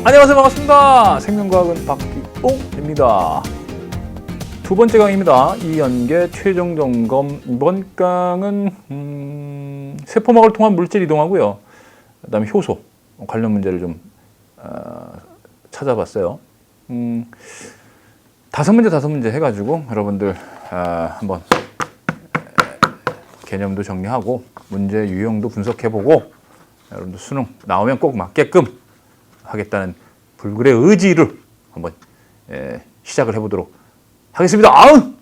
안녕하세요. 반갑습니다. 생명과학은 박기봉입니다. 두 번째 강의입니다. 이연계 최종 점검. 이번 강은 세포막을 통한 물질 이동하고요. 그다음에 효소 관련 문제를 좀 찾아봤어요. 다섯 문제 해가지고 여러분들 한번 개념도 정리하고 문제 유형도 분석해보고 여러분들 수능 나오면 꼭 맞게끔 하겠다는 불굴의 의지를 한번 시작을 해보도록 하겠습니다. 아우!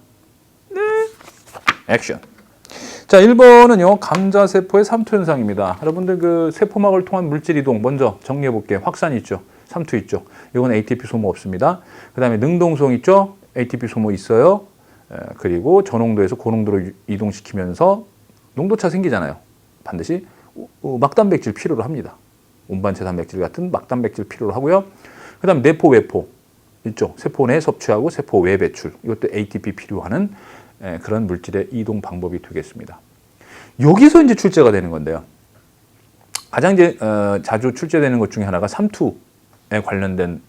네. 액션. 자, 1번은요. 감자세포의 삼투 현상입니다. 여러분들 그 세포막을 통한 물질 이동 먼저 정리해 볼게요. 확산 있죠. 삼투 있죠. 이건 ATP 소모 없습니다. 그 다음에 능동성 있죠. ATP 소모 있어요. 그리고 저농도에서 고농도로 이동시키면서 농도차 생기잖아요. 반드시 막단백질 필요로 합니다. 운반체 단백질 같은 막단백질 필요로 하고요. 그 다음 내포, 외포 있죠. 세포 내 섭취하고 세포 외 배출. 이것도 ATP 필요하는 그런 물질의 이동 방법이 되겠습니다. 여기서 이제 출제가 되는 건데요. 가장 이제 자주 출제되는 것 중에 하나가 삼투에 관련된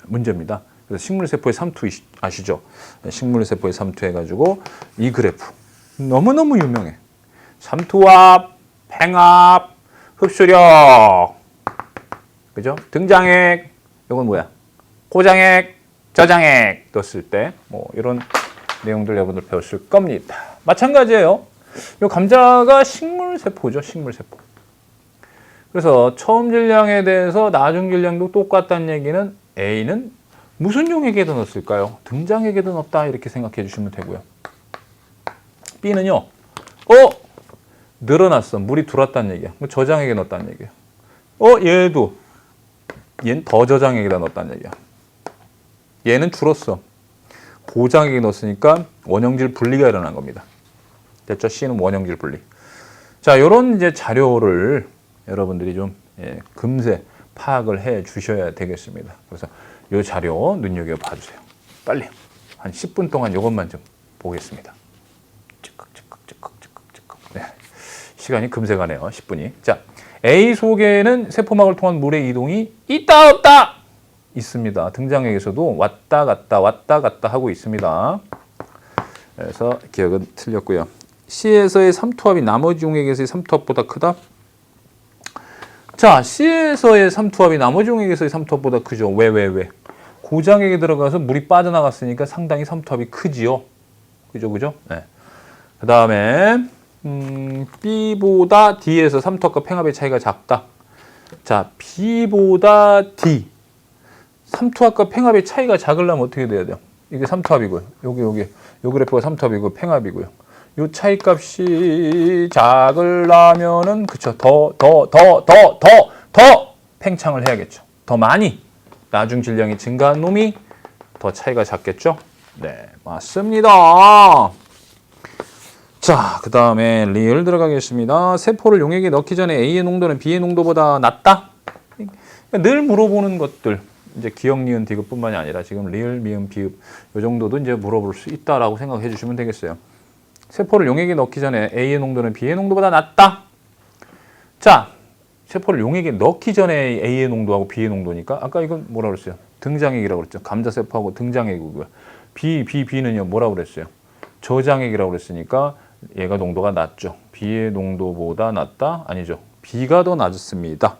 문제입니다. 그래서 식물세포의 삼투 아시죠? 식물세포의 삼투 해가지고 이 그래프 너무너무 유명해. 삼투압, 팽압, 흡수력, 그죠? 등장액, 이건 뭐야? 고장액, 저장액 떴을 때 뭐 이런 내용들 여러분들 배웠을 겁니다. 마찬가지예요. 이 감자가 식물세포죠, 식물세포. 그래서 처음 질량에 대해서 나중 질량도 똑같다는 얘기는 A는 무슨 용액에다 넣었을까요? 등장액에다 넣었다 이렇게 생각해 주시면 되고요. B는요, 늘어났어. 물이 들어왔다는 얘기야. 저장액에 넣었다는 얘기야. 얘는 더 저장액에다 넣었다는 얘기야. 얘는 줄었어. 고장액에 넣었으니까 원형질 분리가 일어난 겁니다. 됐죠? C는 원형질 분리. 자, 이런 이제 자료를 여러분들이 좀 금세 파악을 해 주셔야 되겠습니다. 그래서 이 자료 눈여겨 봐주세요. 빨리 한 10분 동안 이것만 좀 보겠습니다. 찌깍. 네. 시간이 금세 가네요. 10분이. 자, A 속에는 세포막을 통한 물의 이동이 있다 없다? 있습니다. 등장액에서도 왔다 갔다 하고 있습니다. 그래서 기억은 틀렸고요. C에서의 삼투압이 나머지 용액에서의 삼투압보다 크다? 자, C에서의 삼투압이 나머지 용액에서의 삼투압보다 크죠. 왜? 고장액에 들어가서 물이 빠져나갔으니까 상당히 삼투압이 크지요. 그죠? 네. 그 다음에 B보다 D에서 삼투압과 팽압의 차이가 작다. 자, B보다 D. 삼투압과 팽압의 차이가 작으려면 어떻게 돼야 돼요? 이게 삼투압이고요. 요 그래프가 삼투압이고 팽압이고요. 요 차이 값이 작으려면은 그쵸. 더 팽창을 해야겠죠. 더 많이 나중 질량이 증가한 놈이 더 차이가 작겠죠? 네, 맞습니다. 자, 그 다음에 리을 들어가겠습니다. 세포를 용액에 넣기 전에 A의 농도는 B의 농도보다 낮다? 늘 물어보는 것들. 이제 기억, 니은, 디귿뿐만이 아니라 지금 리을, 미음, 비읍 이 정도도 이제 물어볼 수 있다라고 생각해 주시면 되겠어요. 세포를 용액에 넣기 전에 A의 농도는 B의 농도보다 낮다? 자, 세포를 용액에 넣기 전에 A의 농도하고 B의 농도니까 아까 이건 뭐라고 그랬어요? 등장액이라고 그랬죠. 감자세포하고 등장액이고요. B는요 뭐라고 그랬어요? 저장액이라고 그랬으니까 얘가 농도가 낮죠. B의 농도보다 낮다? 아니죠. B가 더 낮습니다.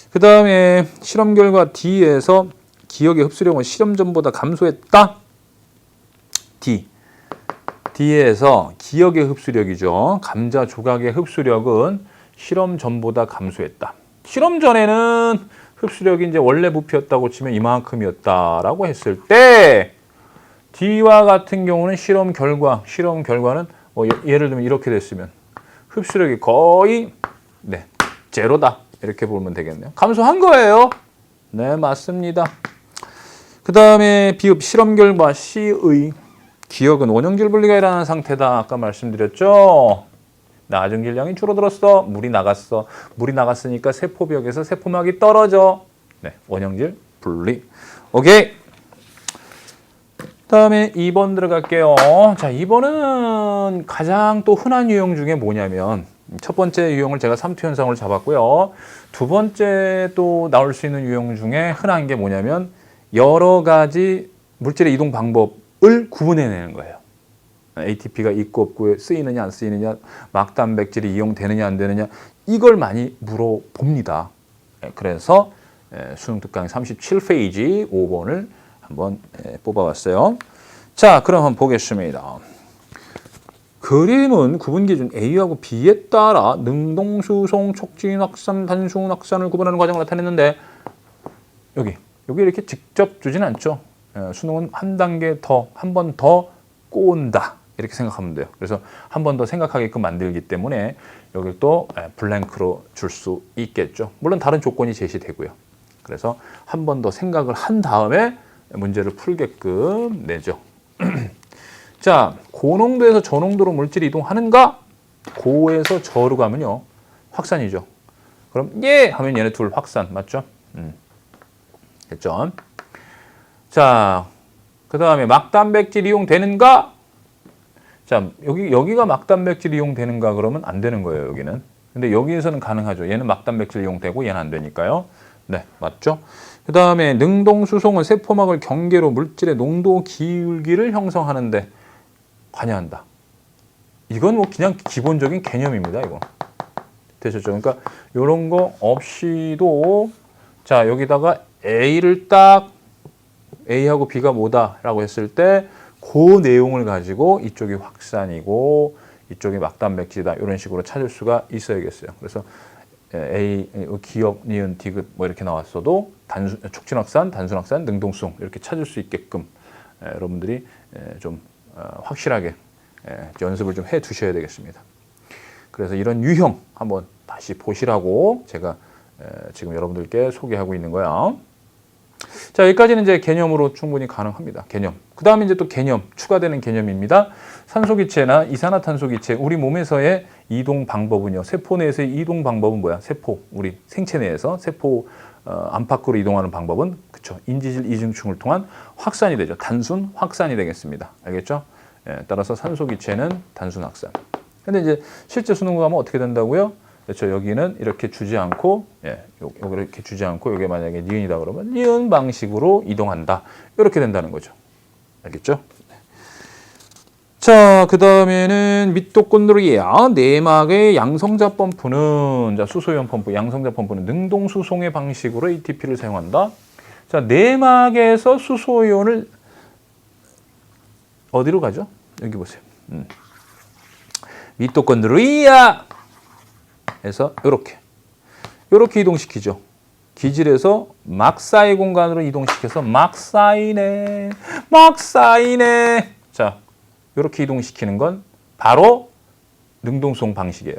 그 다음에 실험 결과 D에서 기억의 흡수력은 실험 전보다 감소했다? D에서 기억의 흡수력이죠. 감자 조각의 흡수력은 실험 전보다 감소했다. 실험 전에는 흡수력이 이제 원래 부피였다고 치면 이만큼이었다라고 했을 때 D와 같은 경우는 실험 결과는 뭐 예를 들면 이렇게 됐으면 흡수력이 거의 제로다. 이렇게 보면 되겠네요. 감소한 거예요. 네, 맞습니다. 그 다음에 비읍 실험 결과 C의 기억은 원형질 분리가 일어나는 상태다. 아까 말씀드렸죠. 나중 질량이 줄어들었어. 물이 나갔어. 물이 나갔으니까 세포벽에서 세포막이 떨어져. 네, 원형질 분리. 오케이. 다음에 2번 들어갈게요. 자, 2번은 가장 또 흔한 유형 중에 뭐냐면 첫 번째 유형을 제가 삼투 현상으로 잡았고요. 두 번째 또 나올 수 있는 유형 중에 흔한 게 뭐냐면 여러 가지 물질의 이동 방법을 구분해내는 거예요. ATP가 있고 없고 쓰이느냐 안 쓰이느냐, 막단백질이 이용되느냐 안 되느냐 이걸 많이 물어봅니다. 그래서 수능 특강 37페이지 5번을 한번 뽑아봤어요. 자, 그럼 한번 보겠습니다. 그림은 구분 기준 A하고 B에 따라 능동수송, 촉진 확산, 단순 확산을 구분하는 과정을 나타냈는데 여기 이렇게 직접 주진 않죠. 수능은 한 단계 더, 한 번 더 꼬은다 이렇게 생각하면 돼요. 그래서 한 번 더 생각하게끔 만들기 때문에 여기를 또 블랭크로 줄 수 있겠죠. 물론 다른 조건이 제시되고요. 그래서 한 번 더 생각을 한 다음에 문제를 풀게끔 내죠. 자, 고농도에서 저농도로 물질이 이동하는가? 고에서 저로 가면요. 확산이죠. 그럼 예! 하면 얘네 둘 확산. 맞죠? 됐죠? 자, 그 다음에 막단백질 이용되는가? 자, 여기가 막단백질 이용되는가 그러면 안 되는 거예요, 여기는. 근데 여기에서는 가능하죠. 얘는 막단백질 이용되고 얘는 안 되니까요. 네, 맞죠? 그 다음에 능동수송은 세포막을 경계로 물질의 농도 기울기를 형성하는데 관여한다. 이건 뭐 그냥 기본적인 개념입니다, 이거. 되셨죠? 그러니까 이런 거 없이도 자, 여기다가 A를 딱 A하고 B가 뭐다라고 했을 때 그 내용을 가지고 이쪽이 확산이고 이쪽이 막단백질이다 이런 식으로 찾을 수가 있어야겠어요. 그래서 A, 기역, 니은, 디귿 뭐 이렇게 나왔어도 촉진 확산, 단순 확산, 능동수송 이렇게 찾을 수 있게끔 여러분들이 좀 확실하게 연습을 좀 해 두셔야 되겠습니다. 그래서 이런 유형 한번 다시 보시라고 제가 지금 여러분들께 소개하고 있는 거야. 자, 여기까지는 이제 개념으로 충분히 가능합니다. 개념. 그 다음에 이제 또 개념, 추가되는 개념입니다. 산소기체나 이산화탄소기체, 우리 몸에서의 이동 방법은요. 세포 내에서의 이동 방법은 뭐야? 세포, 우리 생체 내에서 세포 안팎으로 이동하는 방법은 그쵸? 인지질 이중충을 통한 확산이 되죠. 단순 확산이 되겠습니다. 알겠죠? 따라서 산소기체는 단순 확산. 근데 이제 실제 수능 가면 어떻게 된다고요? 그렇죠. 여기는 이렇게 주지 않고, 여기를 이렇게 주지 않고, 이게 만약에 니은이다 그러면 니은 방식으로 이동한다. 이렇게 된다는 거죠. 알겠죠? 자, 그 다음에는 미토콘드리아 내막의 양성자 펌프는, 자, 수소이온 펌프, 양성자 펌프는 능동수송의 방식으로 ATP를 사용한다. 자, 내막에서 수소이온을 어디로 가죠? 여기 보세요. 미토콘드리아 에서 이렇게 이동시키죠. 기질에서 막사이 공간으로 이동시켜서 막사이네. 자, 이렇게 이동시키는 건 바로 능동수송 방식이에요.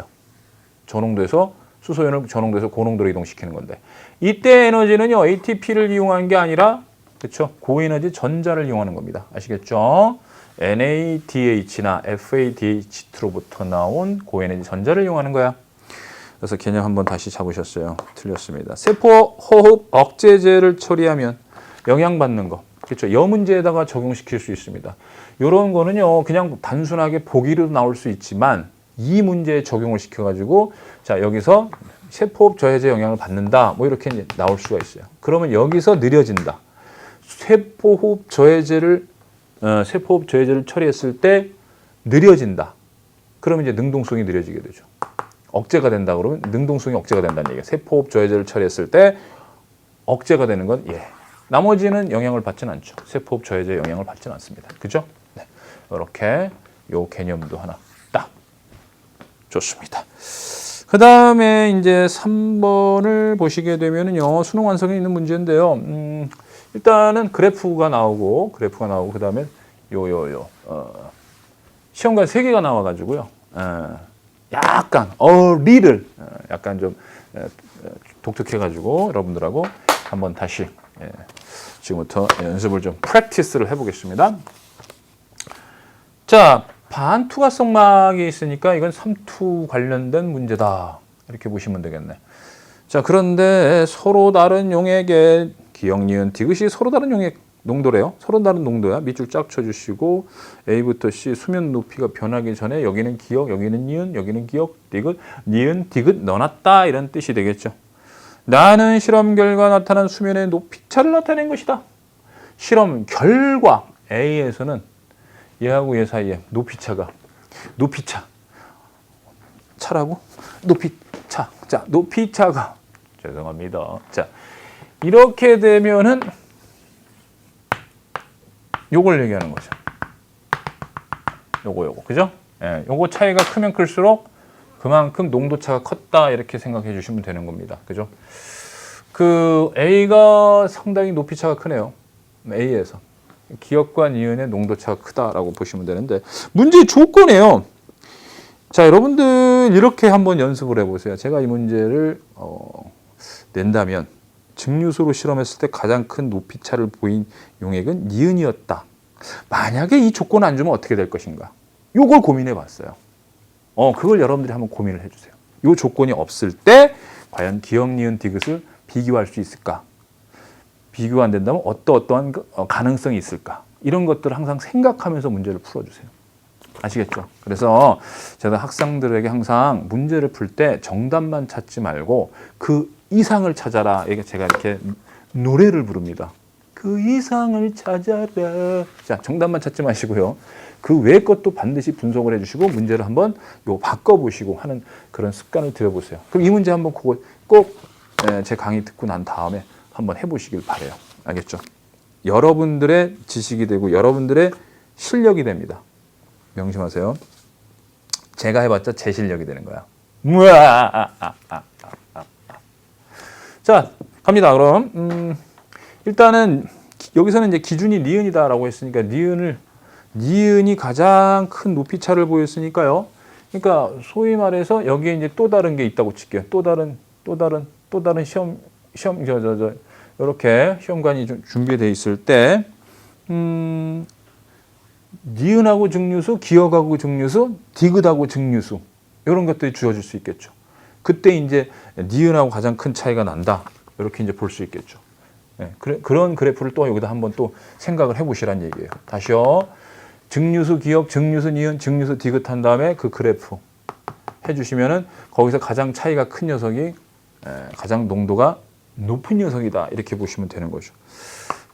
저농도에서 수소연을 저농도에서 고농도로 이동시키는 건데 이때 에너지는요 ATP를 이용한 게 아니라 그렇죠 고에너지 전자를 이용하는 겁니다. 아시겠죠? NADH나 FADH2로부터 나온 고에너지 전자를 이용하는 거야. 그래서 개념 한번 다시 잡으셨어요. 틀렸습니다. 세포 호흡 억제제를 처리하면 영향받는 거. 그렇죠. 여 문제에다가 적용시킬 수 있습니다. 이런 거는요. 그냥 단순하게 보기로 나올 수 있지만 이 문제에 적용을 시켜가지고 자 여기서 세포호흡 저해제 영향을 받는다. 뭐 이렇게 이제 나올 수가 있어요. 그러면 여기서 느려진다. 세포호흡 저해제를 처리했을 때 느려진다. 그러면 이제 능동성이 느려지게 되죠. 억제가 된다 그러면 능동성이 억제가 된다는 얘기예요. 세포호흡 저해제를 처리했을 때 억제가 되는 건 나머지는 영향을 받지는 않죠. 세포호흡 저해제 영향을 받지는 않습니다. 그죠? 네. 이렇게 요 개념도 하나 딱 좋습니다. 그 다음에 이제 3번을 보시게 되면은요 수능 완성에 있는 문제인데요. 일단은 그래프가 나오고 그 다음에 시험관 3개가 나와가지고요. 약간 리를 약간 좀 독특해가지고 여러분들하고 한번 다시 지금부터 연습을 좀 프랙티스를 해보겠습니다. 자, 반투과성막이 있으니까 이건 삼투 관련된 문제다 이렇게 보시면 되겠네. 자, 그런데 서로 다른 용액의 기역, 니은, 디귿이 서로 다른 용액 농도래요. 서로 다른 농도야. 밑줄 쫙 쳐주시고 A부터 C 수면 높이가 변하기 전에 여기는 기역, 여기는 니은, 여기는 기역, 디귿, 니은, 디귿 넣어놨다 이런 뜻이 되겠죠. 나는 실험 결과 나타난 수면의 높이 차를 나타낸 것이다. 실험 결과 A에서는 얘하고 얘 사이에 높이차가 높이차 차라고? 높이차. 자, 높이차가 죄송합니다. 자, 이렇게 되면은 요걸 얘기하는 거죠. 요거. 그죠? 예, 요거 차이가 크면 클수록 그만큼 농도차가 컸다 이렇게 생각해 주시면 되는 겁니다. 그죠? 그 A가 상당히 높이차가 크네요. A에서. 기역과 니은의 농도차가 크다라고 보시면 되는데 문제 조건이에요. 자, 여러분들 이렇게 한번 연습을 해보세요. 제가 이 문제를 낸다면 증류수로 실험했을 때 가장 큰 높이차를 보인 용액은 니은이었다. 만약에 이 조건 안 주면 어떻게 될 것인가? 요걸 고민해 봤어요. 그걸 여러분들이 한번 고민을 해주세요. 요 조건이 없을 때 과연 기역, 니은, 디귿을 비교할 수 있을까? 비교가 안 된다면 어떠한 가능성이 있을까? 이런 것들을 항상 생각하면서 문제를 풀어주세요. 아시겠죠? 그래서 제가 학생들에게 항상 문제를 풀 때 정답만 찾지 말고 그 이상을 찾아라. 이게 제가 이렇게 노래를 부릅니다. 그 이상을 찾아라. 자, 정답만 찾지 마시고요. 그 외의 것도 반드시 분석을 해주시고 문제를 한번 바꿔보시고 하는 그런 습관을 들여보세요. 그럼 이 문제 한번 꼭 제 강의 듣고 난 다음에 한번 해보시길 바래요. 알겠죠? 여러분들의 지식이 되고 여러분들의 실력이 됩니다. 명심하세요. 제가 해봤자 제 실력이 되는 거야. 자, 갑니다. 그럼 일단은 여기서는 이제 기준이 니은이다라고 했으니까 니은이 가장 큰 높이 차를 보였으니까요. 그러니까 소위 말해서 여기에 이제 또 다른 게 있다고 칠게요. 또 다른 시험 이렇게 시험관이 좀 준비되어 있을 때 니은하고 증류수, 기역하고 증류수, 디귿하고 증류수 이런 것들이 주어질 수 있겠죠. 그때 이제 니은하고 가장 큰 차이가 난다. 이렇게 이제 볼 수 있겠죠. 네, 그런 그래프를 또 여기다 한번 또 생각을 해보시란 얘기예요. 다시요. 증류수, 기역, 증류수, 니은, 증류수, 디귿 한 다음에 그 그래프 해주시면은 거기서 가장 차이가 큰 녀석이 가장 농도가 높은 녀석이다. 이렇게 보시면 되는 거죠.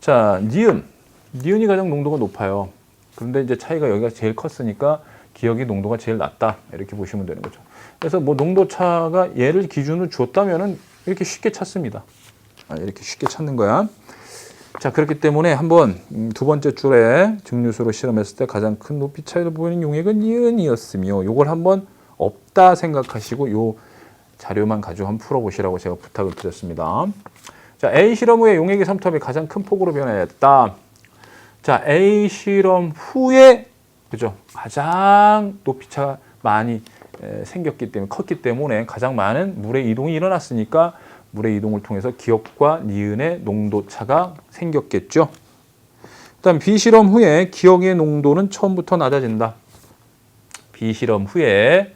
자, 니은이 가장 농도가 높아요. 그런데 이제 차이가 여기가 제일 컸으니까 기역이 농도가 제일 낮다. 이렇게 보시면 되는 거죠. 그래서 뭐 농도 차가 얘를 기준으로 주었다면은 이렇게 쉽게 찾습니다. 이렇게 쉽게 찾는 거야. 자, 그렇기 때문에 한번 두 번째 줄에 증류수로 실험했을 때 가장 큰 높이 차이를 보이는 용액은 니은이었으며 요걸 한번 없다 생각하시고 요 자료만 가지고 한번 풀어보시라고 제가 부탁을 드렸습니다. 자, A 실험 후에 용액의 삼투압이 가장 큰 폭으로 변화했다. 자, A 실험 후에 그죠? 가장 높이차가 많이 컸기 때문에 가장 많은 물의 이동이 일어났으니까 물의 이동을 통해서 기역과 니은의 농도차가 생겼겠죠. 그다음 B 실험 후에 기역의 농도는 처음부터 낮아진다. B 실험 후에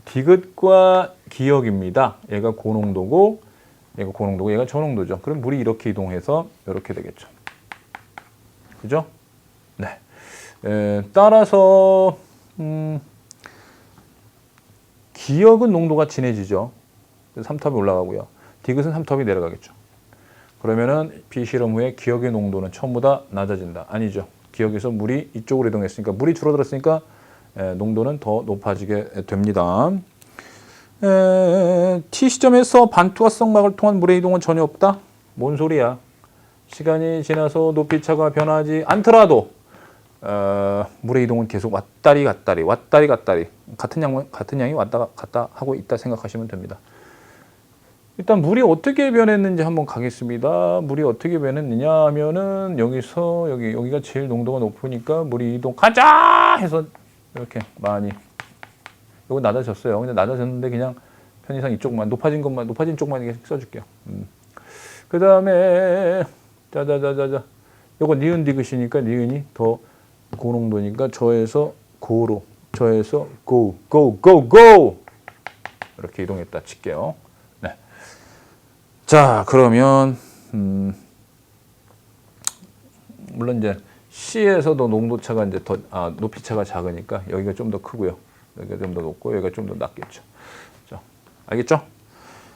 디귿과 기역입니다. 얘가 고농도고 얘가 저농도죠. 그럼 물이 이렇게 이동해서 이렇게 되겠죠. 그죠? 네. 따라서 기역은 농도가 진해지죠. 삼투압이 올라가고요. 디귿은 삼투압이 내려가겠죠. 그러면은 B 실험 후에 기역의 농도는 처음보다 낮아진다. 아니죠. 기역에서 물이 이쪽으로 이동했으니까 물이 줄어들었으니까 농도는 더 높아지게 됩니다. T 시점에서 반투하 성막을 통한 물의 이동은 전혀 없다? 뭔 소리야? 시간이 지나서 높이차가 변하지 않더라도 물의 이동은 계속 왔다리 갔다리 같은 양이 왔다 갔다 하고 있다 생각하시면 됩니다. 일단 물이 어떻게 변했는지 한번 가겠습니다. 물이 어떻게 변했느냐 하면은 여기서 여기가 제일 농도가 높으니까 물이 이동 가자 해서 이렇게 많이 이거 낮아졌어요. 근데 낮아졌는데 그냥 편의상 이쪽만 높아진 쪽만 이렇게 써줄게요. 그 다음에 자자자자자 요거 니은 디귿이니까 니은이 더 고농도니까 저에서 고로 저에서 go 이렇게 이동했다 칠게요. 네. 자, 그러면 물론 이제 C에서도 농도차가 이제 더 높이차가 작으니까 여기가 좀 더 크고요. 여기가 좀 더 높고 여기가 좀 더 낮겠죠. 자, 알겠죠?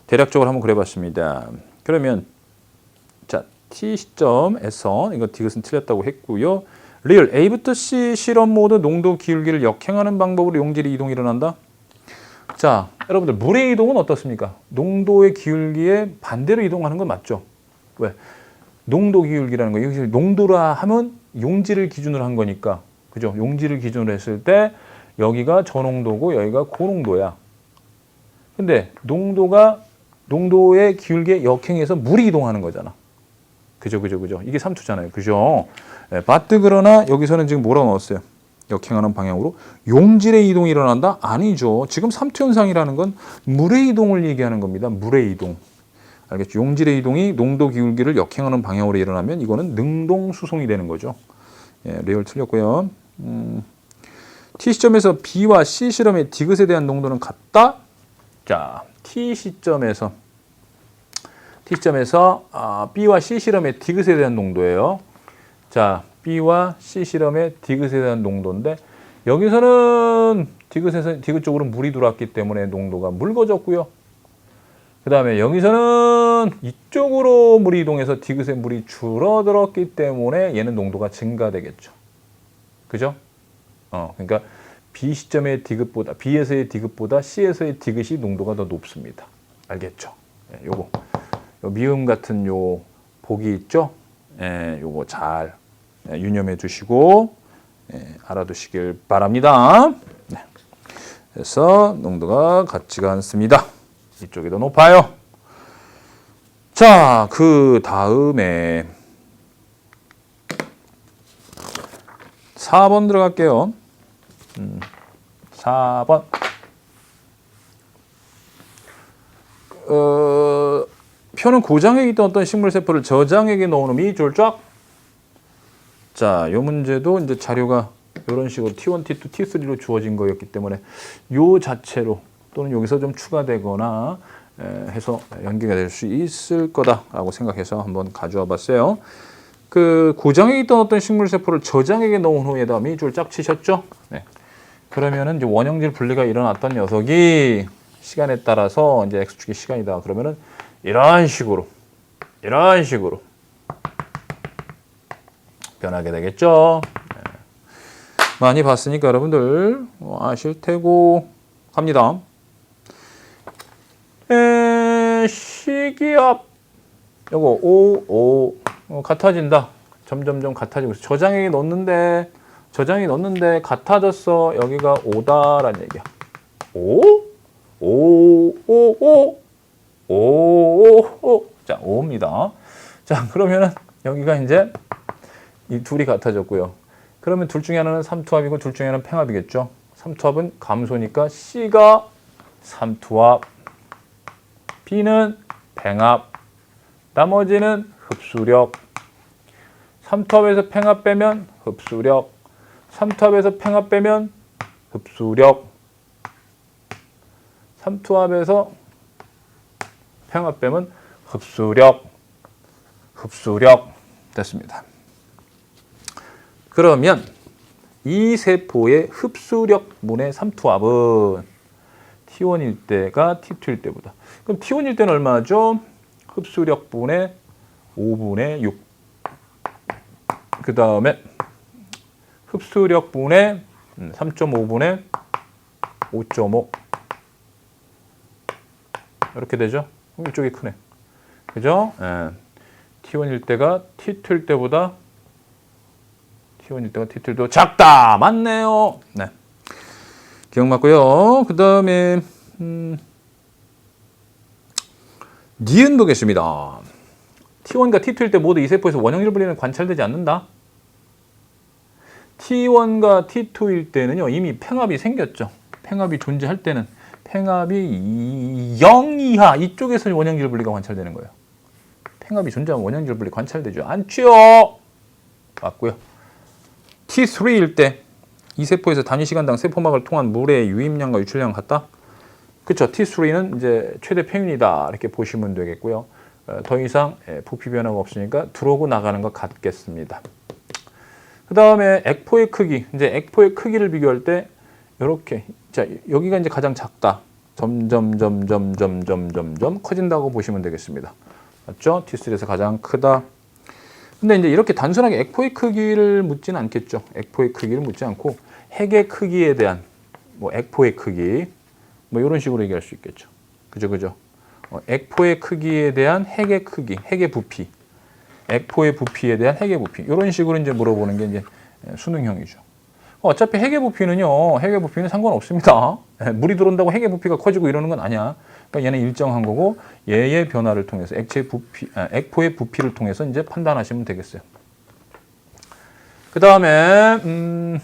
대략적으로 한번 그려봤습니다. 그러면 자 T 시점에서 이거 디귿은 틀렸다고 했고요. 리얼 A부터 C 실험 모드 농도 기울기를 역행하는 방법으로 용질의 이동이 일어난다. 자, 여러분들 물의 이동은 어떻습니까? 농도의 기울기에 반대로 이동하는 건 맞죠? 왜? 농도 기울기라는 거, 여기서 농도라 하면 용질을 기준으로 한 거니까, 그죠? 용질을 기준으로 했을 때 여기가 저농도고 여기가 고농도야. 근데 농도의 기울기에 역행해서 물이 이동하는 거잖아. 그죠? 이게 삼투잖아요. 그죠? 네, 바트 그러나 여기서는 지금 뭐라고 넣었어요? 역행하는 방향으로 용질의 이동이 일어난다? 아니죠. 지금 삼투 현상이라는 건 물의 이동을 얘기하는 겁니다. 물의 이동. 알겠죠? 용질의 이동이 농도 기울기를 역행하는 방향으로 일어나면 이거는 능동수송이 되는 거죠. 예, 레이얼 틀렸고요. T 시점에서 B와 C 실험의 디귿에 대한 농도는 같다? 자, T 시점에서 B와 C 실험의 디귿에 대한 농도예요. 자, B와 C 실험의 디귿에 대한 농도인데 여기서는 디귿 쪽으로 물이 들어왔기 때문에 농도가 묽어졌고요. 그 다음에 여기서는 이쪽으로 물이 이동해서 디귿에 물이 줄어들었기 때문에 얘는 농도가 증가되겠죠. 그죠? 그러니까 B 시점의 디귿보다, B에서의 디귿보다 C에서의 디귿이 농도가 더 높습니다. 알겠죠? 예, 요거. 요 미음 같은 요 복이 있죠? 예, 요거 잘 유념해 두시고, 알아두시길 바랍니다. 네. 그래서 농도가 같지가 않습니다. 이쪽이 더 높아요. 자, 그 다음에 4번 들어갈게요. 4번. 표는 고장에 있던 어떤 식물세포를 저장액에 넣은 후 미줄쫙. 자, 요 문제도 이제 자료가 이런 식으로 T1, T2, T3로 주어진 거였기 때문에 요 자체로 또는 여기서 좀 추가되거나 해서 연계가 될 수 있을 거다라고 생각해서 한번 가져와 봤어요. 그 고장에 있던 어떤 식물세포를 저장액에 넣은 후에다 미줄 쫙 치셨죠? 네. 그러면은 이제 원형질 분리가 일어났던 녀석이 시간에 따라서 이제 X축이 시간이다. 그러면은 이런 식으로 변하게 되겠죠. 네. 많이 봤으니까 여러분들 아실 테고 갑니다. 시기압 요거 5 같아진다. 점점점 같아지고 있어. 저장액에 넣었는데 같아졌어. 여기가 5다라는 얘기야. 5 자, 5입니다. 자, 그러면은 여기가 이제 이 둘이 같아졌고요. 그러면 둘 중에 하나는 삼투압이고 둘 중에 하나는 팽압이겠죠. 삼투압은 감소니까 C가 삼투압, B는 팽압, 나머지는 흡수력. 삼투압에서 팽압 빼면 흡수력, 삼투압에서 팽압 빼면 흡수력, 삼투압에서 팽압 빼면 흡수력 됐습니다. 그러면 이 세포의 흡수력분의 삼투압은 T1일 때가 T2일 때보다. 그럼 T1일 때는 얼마죠? 흡수력분의 5분의 6. 그 다음에 흡수력분의 3.5분의 5.5. 이렇게 되죠? 이쪽이 크네. 그죠? 예. T1일 때가 T2일 때보다 T2도 작다. 맞네요. 네. 기억 맞고요. 그 다음에 니은 보겠습니다. T1과 T2일 때 모두 이 세포에서 원형질 분리는 관찰되지 않는다. T1과 T2일 때는요, 이미 팽압이 생겼죠. 팽압이 존재할 때는 팽압이 0 이하 이쪽에서 원형질 분리가 관찰되는 거예요. 팽압이 존재하면 원형질 분리 관찰되죠. 않지요. 맞고요. T3일 때 이 세포에서 단위 시간당 세포막을 통한 물의 유입량과 유출량 같다. 그렇죠. T3는 이제 최대 평균이다 이렇게 보시면 되겠고요. 더 이상 부피 변화가 없으니까 들어오고 나가는 것 같겠습니다. 그 다음에 액포의 크기, 이제 액포의 크기를 비교할 때 이렇게, 자 여기가 이제 가장 작다. 점점 커진다고 보시면 되겠습니다. 맞죠? T3에서 가장 크다. 근데 이제 이렇게 단순하게 액포의 크기를 묻지는 않겠죠. 액포의 크기를 묻지 않고 핵의 크기에 대한 뭐 액포의 크기 뭐 이런 식으로 얘기할 수 있겠죠. 그죠? 액포의 크기에 대한 핵의 크기, 핵의 부피, 액포의 부피에 대한 핵의 부피 이런 식으로 이제 물어보는 게 이제 수능형이죠. 어차피 핵의 부피는 상관없습니다. 물이 들어온다고 핵의 부피가 커지고 이러는 건 아니야. 그러니까 얘는 일정한 거고 얘의 변화를 통해서 액포의 부피를 통해서 이제 판단하시면 되겠어요. 그 다음에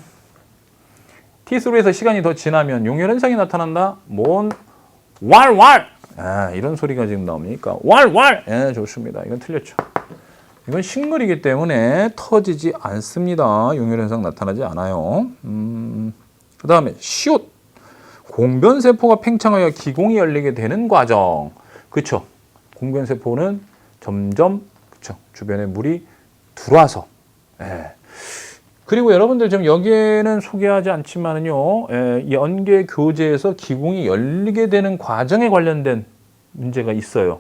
T3에서 시간이 더 지나면 용혈 현상이 나타난다. 뭔 왈왈 이런 소리가 지금 나옵니까? 왈왈 좋습니다. 이건 틀렸죠. 이건 식물이기 때문에 터지지 않습니다. 용혈 현상 나타나지 않아요. 그 다음에 시옷 공변세포가 팽창하여 기공이 열리게 되는 과정. 그렇죠. 공변세포는 점점 그쵸 주변에 물이 들어와서 그리고 여러분들 좀 여기에는 소개하지 않지만은요 연계 교재에서 기공이 열리게 되는 과정에 관련된 문제가 있어요.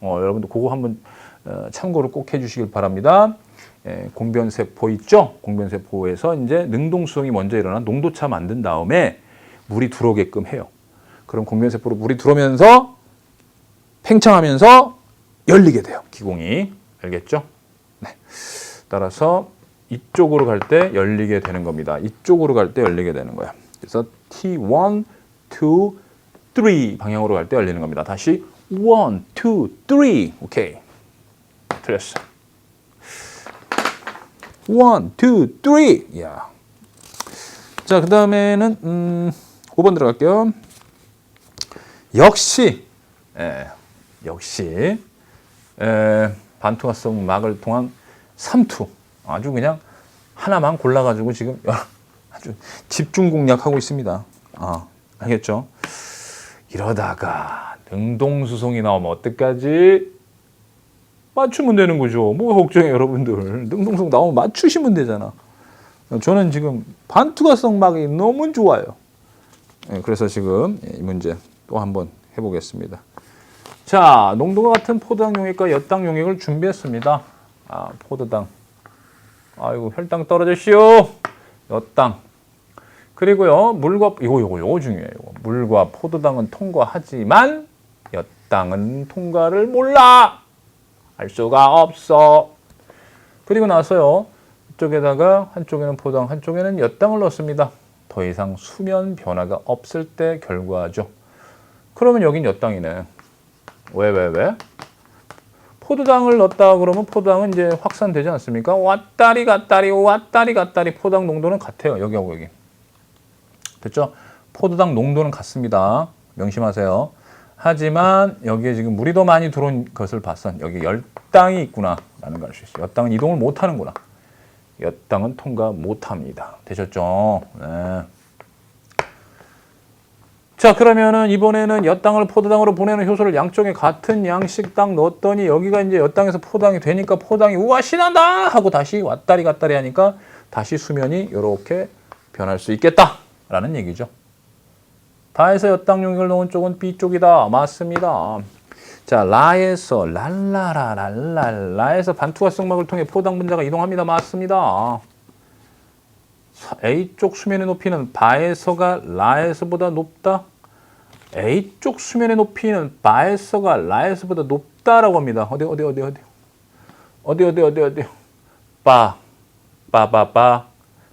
여러분들 그거 한번 참고를 꼭 해주시길 바랍니다. 공변세포 있죠? 공변세포에서 이제 능동수송이 먼저 일어나 농도차 만든 다음에 물이 들어오게끔 해요. 그럼 공변세포로 물이 들어오면서 팽창하면서 열리게 돼요. 기공이. 알겠죠? 네. 따라서 이쪽으로 갈 때 열리게 되는 겁니다. 이쪽으로 갈 때 열리게 되는 거야. 그래서 T1, 2, 3 방향으로 갈 때 열리는 겁니다. 다시 1, 2, 3. 오케이. 틀렸어. 1, 2, 3. 야. 자, 그 다음에는 5번 들어갈게요. 역시 반투화성 막을 통한 삼투. 아주 그냥 하나만 골라가지고 지금 아주 집중 공략하고 있습니다. 알겠죠? 이러다가 능동수송이 나오면 어떡하지? 맞추면 되는 거죠. 뭐 걱정해 여러분들. 능동수송 나오면 맞추시면 되잖아. 저는 지금 반투화성 막이 너무 좋아요. 그래서 지금 이 문제 또 한번 해보겠습니다. 자, 농도가 같은 포도당 용액과 엿당 용액을 준비했습니다. 포도당. 아이고 혈당 떨어졌시오. 엿당. 그리고요 물과 요거 중요해요. 물과 포도당은 통과하지만 엿당은 통과를 몰라. 알 수가 없어. 그리고 나서요 이쪽에다가 한쪽에는 포도당 한쪽에는 엿당을 넣습니다. 더 이상 수면 변화가 없을 때 결과죠. 그러면 여긴 엿당이네. 왜? 포도당을 넣었다 그러면 포도당은 이제 확산되지 않습니까? 왔다리 갔다리 포도당 농도는 같아요. 여기하고 여기. 됐죠? 포도당 농도는 같습니다. 명심하세요. 하지만 여기에 지금 물이 더 많이 들어온 것을 봐서 여기 엿당이 있구나 라는 걸 알 수 있어요. 엿당은 이동을 못 하는구나. 엿당은 통과 못 합니다. 되셨죠? 네. 자, 그러면은 이번에는 엿당을 포도당으로 보내는 효소를 양쪽에 같은 양씩 딱 넣었더니 여기가 이제 엿당에서 포도당이 되니까 포도당이 우와 신난다 하고 다시 왔다리 갔다리 하니까 다시 수면이 이렇게 변할 수 있겠다라는 얘기죠. 다해서 엿당 용액을 넣은 쪽은 B쪽이다. 맞습니다. 자, 라에서 랄라에서 반투화성막을 통해 포도당 분자가 이동합니다. 맞습니다. A쪽 수면의 높이는 바에서가 라에서보다 높다. A쪽 수면의 높이는 바에서가 라에서보다 높다라고 합니다. 어디.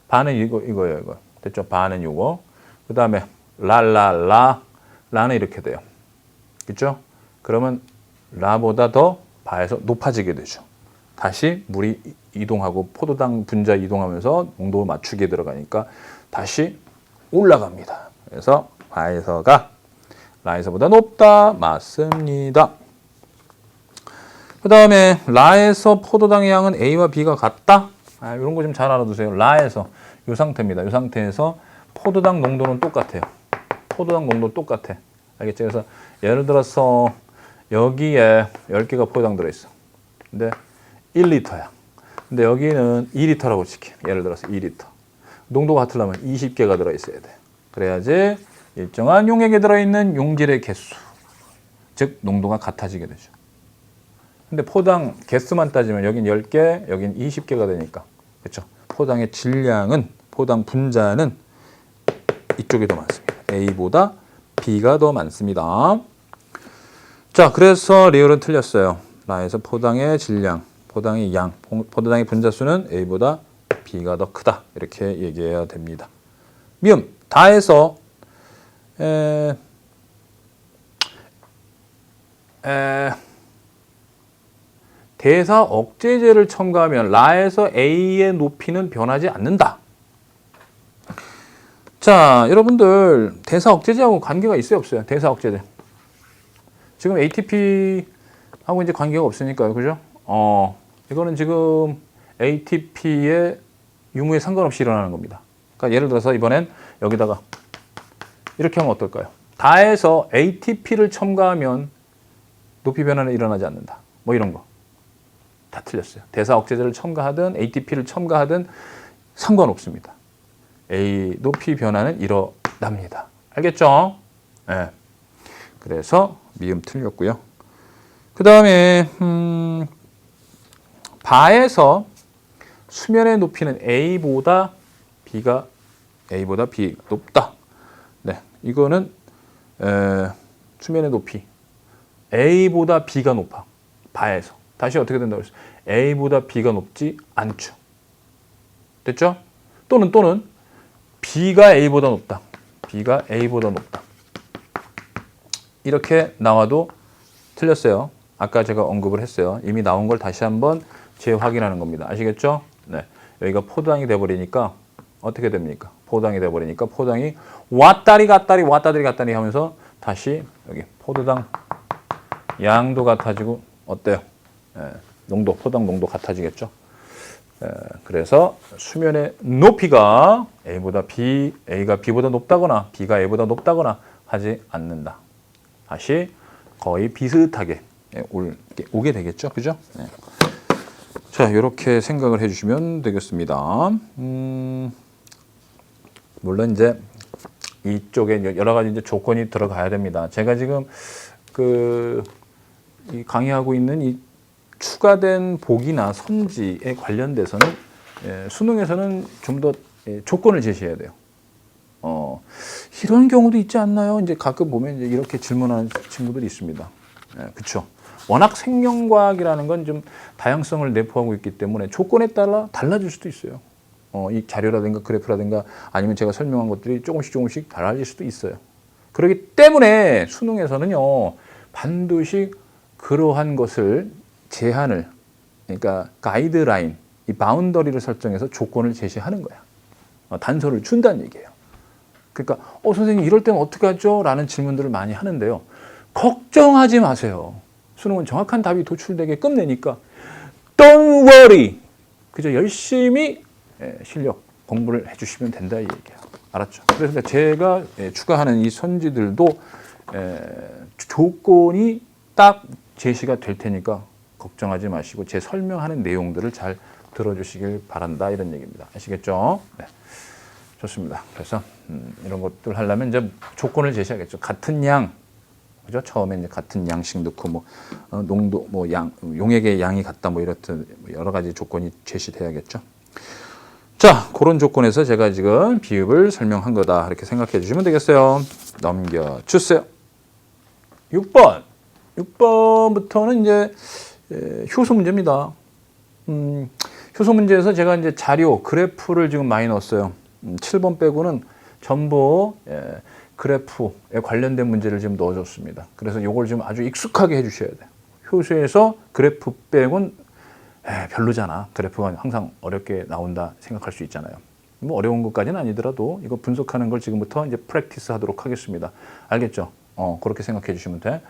바는 이거예요. 이거. 됐죠? 바는 이거. 그 다음에 라는 이렇게 돼요. 그렇죠? 그러면 라보다 더 바에서 높아지게 되죠. 다시 물이 이동하고 포도당 분자 이동하면서 농도 맞추기에 들어가니까 다시 올라갑니다. 그래서 바에서가 라에서보다 높다. 맞습니다. 그 다음에 라에서 포도당의 양은 A와 B가 같다. 이런 거 좀 잘 알아두세요. 라에서 이 상태입니다. 이 상태에서 포도당 농도는 똑같아요. 포도당 농도 똑같아. 알겠죠? 그래서 예를 들어서 여기에 10개가 포도당 들어있어. 근데 1리터야. 근데 여기는 2리터라고 칠게요. 예를 들어서 2리터. 농도가 같으려면 20개가 들어있어야 돼. 그래야지 일정한 용액에 들어있는 용질의 개수, 즉 농도가 같아지게 되죠. 근데 포당 개수만 따지면 여긴 10개, 여긴 20개가 되니까. 그렇죠? 포당의 질량은, 포당 분자는 이쪽이 더 많습니다. A보다 B가 더 많습니다. 자, 그래서 리을은 틀렸어요. 라에서 포당의 질량, 포당의 양, 포당의 분자수는 A보다 B가 더 크다. 이렇게 얘기해야 됩니다. 미음, 다에서 대사 억제제를 첨가하면 라에서 A의 높이는 변하지 않는다. 자, 여러분들 대사 억제제하고 관계가 있어요, 없어요? 대사 억제제. 지금 ATP하고 이제 관계가 없으니까요, 그죠? 이거는 지금 ATP의 유무에 상관없이 일어나는 겁니다. 그러니까 예를 들어서 이번엔 여기다가 이렇게 하면 어떨까요? 다에서 ATP를 첨가하면 높이 변화는 일어나지 않는다. 뭐 이런 거. 다 틀렸어요. 대사 억제제를 첨가하든 ATP를 첨가하든 상관없습니다. A 높이 변화는 일어납니다. 알겠죠? 네. 그래서 미음 틀렸고요. 그 다음에 바에서 수면의 높이는 A보다 B 높다. 네, 이거는 수면의 높이 A보다 B가 높아. 바에서. 다시 어떻게 된다고 했어요? A보다 B가 높지 않죠. 됐죠? 또는 B가 A보다 높다. B가 A보다 높다. 이렇게 나와도 틀렸어요. 아까 제가 언급을 했어요. 이미 나온 걸 다시 한번 재확인하는 겁니다. 아시겠죠? 네. 여기가 포당이 돼버리니까 어떻게 됩니까? 포당이 돼버리니까 포당이 왔다리 갔다리 하면서 다시 여기 포도당 양도 같아지고 어때요? 농도, 포당 농도 같아지겠죠? 그래서 수면의 높이가 A가 B보다 높다거나 B가 A보다 높다거나 하지 않는다. 다시 거의 비슷하게 오게 되겠죠? 그죠? 네. 자, 이렇게 생각을 해주시면 되겠습니다. 물론 이제 이쪽에 여러 가지 이제 조건이 들어가야 됩니다. 제가 지금 이 강의하고 있는 이 추가된 복이나 선지에 관련돼서는 수능에서는 좀 더 조건을 제시해야 돼요. 이런 경우도 있지 않나요? 이제 가끔 보면 이제 이렇게 질문하는 친구들이 있습니다. 그렇죠. 워낙 생명과학이라는 건 좀 다양성을 내포하고 있기 때문에 조건에 따라 달라질 수도 있어요. 이 자료라든가 그래프라든가 아니면 제가 설명한 것들이 조금씩 달라질 수도 있어요. 그렇기 때문에 수능에서는요, 반드시 그러한 것을 제한을, 그러니까 가이드라인, 이 바운더리를 설정해서 조건을 제시하는 거야. 단서를 준다는 얘기예요. 그러니까 선생님 이럴 때는 어떻게 하죠? 라는 질문들을 많이 하는데요. 걱정하지 마세요. 수능은 정확한 답이 도출되게 끝내니까 Don't worry. 그저 열심히 실력 공부를 해주시면 된다 이 얘기예요. 알았죠? 그래서 제가 추가하는 이 선지들도 조건이 딱 제시가 될 테니까 걱정하지 마시고 제 설명하는 내용들을 잘 들어주시길 바란다 이런 얘기입니다. 아시겠죠? 네. 좋습니다. 그래서 이런 것들 하려면 이제 조건을 제시하겠죠. 같은 양, 그죠? 처음에 이제 같은 양씩 넣고 농도, 용액의 양이 같다, 이렇듯 여러 가지 조건이 제시돼야겠죠. 자, 그런 조건에서 제가 지금 비읍을 설명한 거다 이렇게 생각해 주시면 되겠어요. 넘겨주세요. 6번부터는 이제 효소 문제입니다. 효소 문제에서 제가 이제 자료, 그래프를 지금 많이 넣었어요. 7번 빼고는 전부 그래프에 관련된 문제를 지금 넣어줬습니다. 그래서 이걸 좀 아주 익숙하게 해주셔야 돼요. 효소에서 그래프 빼고는 별로잖아. 그래프가 항상 어렵게 나온다 생각할 수 있잖아요. 뭐 어려운 것까지는 아니더라도 이거 분석하는 걸 지금부터 이제 프랙티스 하도록 하겠습니다. 알겠죠? 그렇게 생각해 주시면 돼.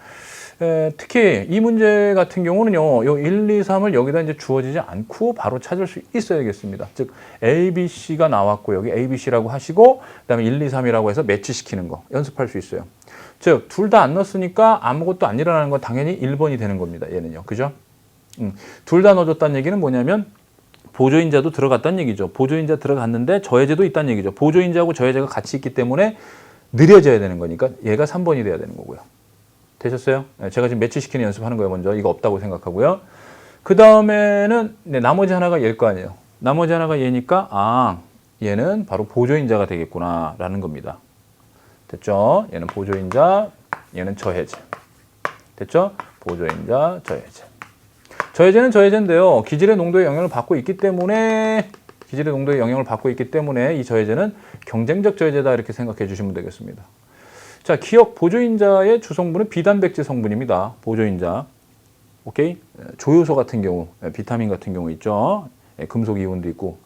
특히 이 문제 같은 경우는요, 요 1, 2, 3을 여기다 이제 주어지지 않고 바로 찾을 수 있어야겠습니다. 즉, A, B, C가 나왔고, 여기 A, B, C라고 하시고, 그 다음에 1, 2, 3이라고 해서 매치시키는 거, 연습할 수 있어요. 즉, 둘 다 안 넣었으니까 아무것도 안 일어나는 건 당연히 1번이 되는 겁니다. 얘는요. 그죠? 둘 다 넣어줬다는 얘기는 뭐냐면, 보조인자도 들어갔다는 얘기죠. 보조인자 들어갔는데 저해제도 있다는 얘기죠. 보조인자하고 저해제가 같이 있기 때문에 느려져야 되는 거니까 얘가 3번이 돼야 되는 거고요. 되셨어요? 제가 지금 매치시키는 연습하는 거예요. 먼저 이거 없다고 생각하고요. 그 다음에는 나머지 하나가 얘일 거 아니에요. 나머지 하나가 얘니까 얘는 바로 보조인자가 되겠구나 라는 겁니다. 됐죠? 얘는 보조인자, 얘는 저해제. 됐죠? 보조인자, 저해제. 저해제는 저해제인데요. 기질의 농도에 영향을 받고 있기 때문에 이 저해제는 경쟁적 저해제다 이렇게 생각해 주시면 되겠습니다. 자, 기억 보조인자의 주성분은 비단백질 성분입니다. 보조인자. 오케이? 조효소 같은 경우, 비타민 같은 경우 있죠. 금속 이온도 있고,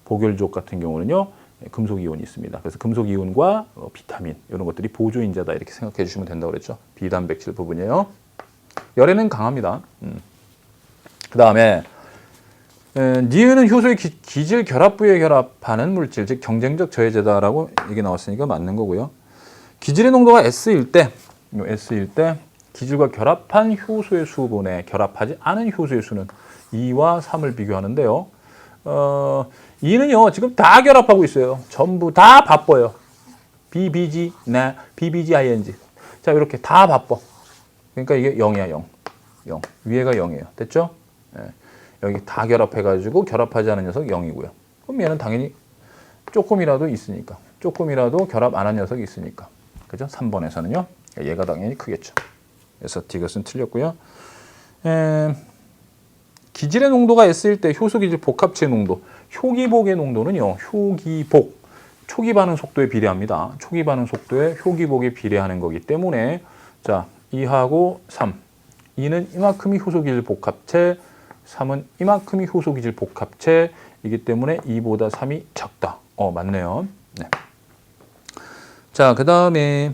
보결족 같은 경우는요, 금속 이온이 있습니다. 그래서 금속 이온과 비타민 이런 것들이 보조인자다 이렇게 생각해 주시면 된다고 그랬죠. 비단백질 부분이에요. 열에는 강합니다. 그 다음에 니은은 효소의 기질 결합 부위에 결합하는 물질, 즉 경쟁적 저해제다라고 이게 나왔으니까 맞는 거고요. 기질의 농도가 S일 때 기질과 결합한 효소의 수분에 결합하지 않은 효소의 수는 2와 3을 비교하는데요. 2는요 지금 다 결합하고 있어요. 전부 다 바빠요. BBG, BBGING. 자, 이렇게 다 바빠. 그러니까 이게 0이야, 0. 위에가 0이에요. 됐죠? 여기 다 결합해가지고 결합하지 않은 녀석 0이고요. 그럼 얘는 당연히 조금이라도 있으니까. 조금이라도 결합 안 한 녀석이 있으니까. 그죠? 3번에서는요. 얘가 당연히 크겠죠. 그래서 디귿은 틀렸고요. 기질의 농도가 S일 때 효소 기질 복합체의 농도. 효기복의 농도는요. 효기복. 초기 반응 속도에 비례합니다. 초기 반응 속도에 효기복에 비례하는 거기 때문에 자, 2하고 3. 2는 이만큼이 효소 기질 복합체, 3은 이만큼이 효소 기질 복합체이기 때문에 2보다 3이 작다. 맞네요. 네. 자, 그 다음에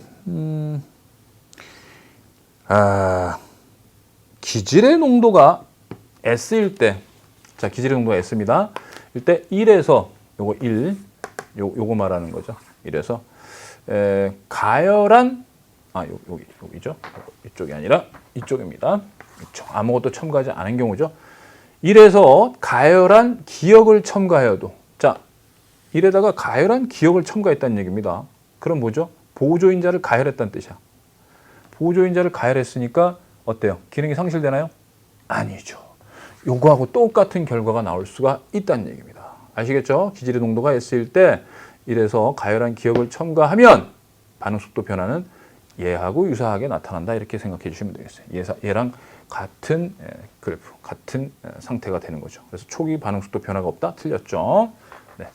기질의 농도가 S일 때, 자, 기질의 농도가 S입니다. 이때 1에서 요거 1, 요거 말하는 거죠. 1에서 가열한 여기죠. 이쪽이 아니라 이쪽입니다. 이쪽. 아무것도 첨가하지 않은 경우죠. 1에서 가열한 기억을 첨가하여도, 자, 1에다가 가열한 기억을 첨가했다는 얘기입니다. 그럼 뭐죠? 보조인자를 가열했다는 뜻이야. 보조인자를 가열했으니까 어때요? 기능이 상실되나요? 아니죠. 요거하고 똑같은 결과가 나올 수가 있다는 얘기입니다. 아시겠죠? 기질의 농도가 S일 때 1에서 가열한 기억을 첨가하면 반응 속도 변화는 얘하고 유사하게 나타난다 이렇게 생각해 주시면 되겠어요. 얘랑 같은 그래프, 같은 상태가 되는 거죠. 그래서 초기 반응 속도 변화가 없다? 틀렸죠. 네.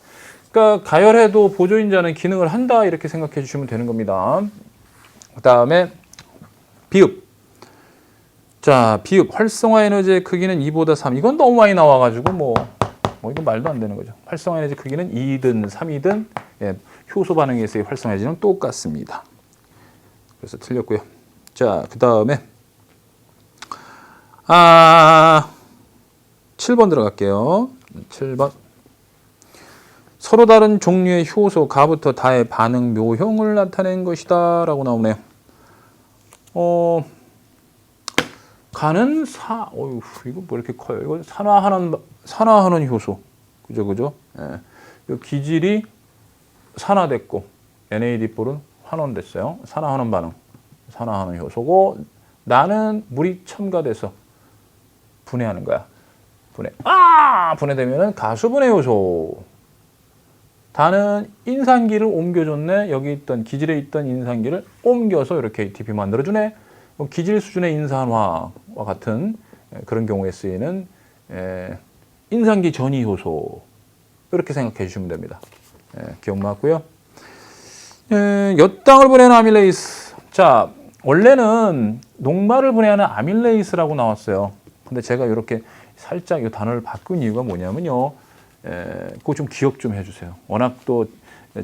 그러니까 가열해도 보조인자는 기능을 한다 이렇게 생각해 주시면 되는 겁니다. 그 다음에 비읍. 자, 비읍. 활성화 에너지의 크기는 2보다 3. 이건 너무 많이 나와가지고 뭐 이건 말도 안 되는 거죠. 활성화 에너지 크기는 2든 3이든 효소 반응에서의 활성화 에너지는 똑같습니다. 그래서 틀렸고요. 자, 그 다음에 7번 들어갈게요. 7번. 서로 다른 종류의 효소 가부터 다의 반응 묘형을 나타낸 것이다 라고 나오네요. 가는 이거 뭐 이렇게 커요? 이거 산화하는 효소. 그죠? 예. 기질이 산화됐고, NAD4는 환원됐어요. 산화하는 반응. 산화하는 효소고, 나는 물이 첨가돼서 분해하는 거야. 분해되면은 가수분해 효소. 다는 인산기를 옮겨줬네. 여기 있던 기질에 있던 인산기를 옮겨서 이렇게 ATP 만들어주네. 기질 수준의 인산화와 같은 그런 경우에 쓰이는 인산기 전이 효소. 이렇게 생각해 주시면 됩니다. 기억 맞고요. 엿당을 분해하는 아밀레이스. 자, 원래는 녹말을 분해하는 아밀레이스라고 나왔어요. 근데 제가 이렇게 살짝 이 단어를 바꾼 이유가 뭐냐면요. 그거 좀 기억 좀 해주세요. 워낙 또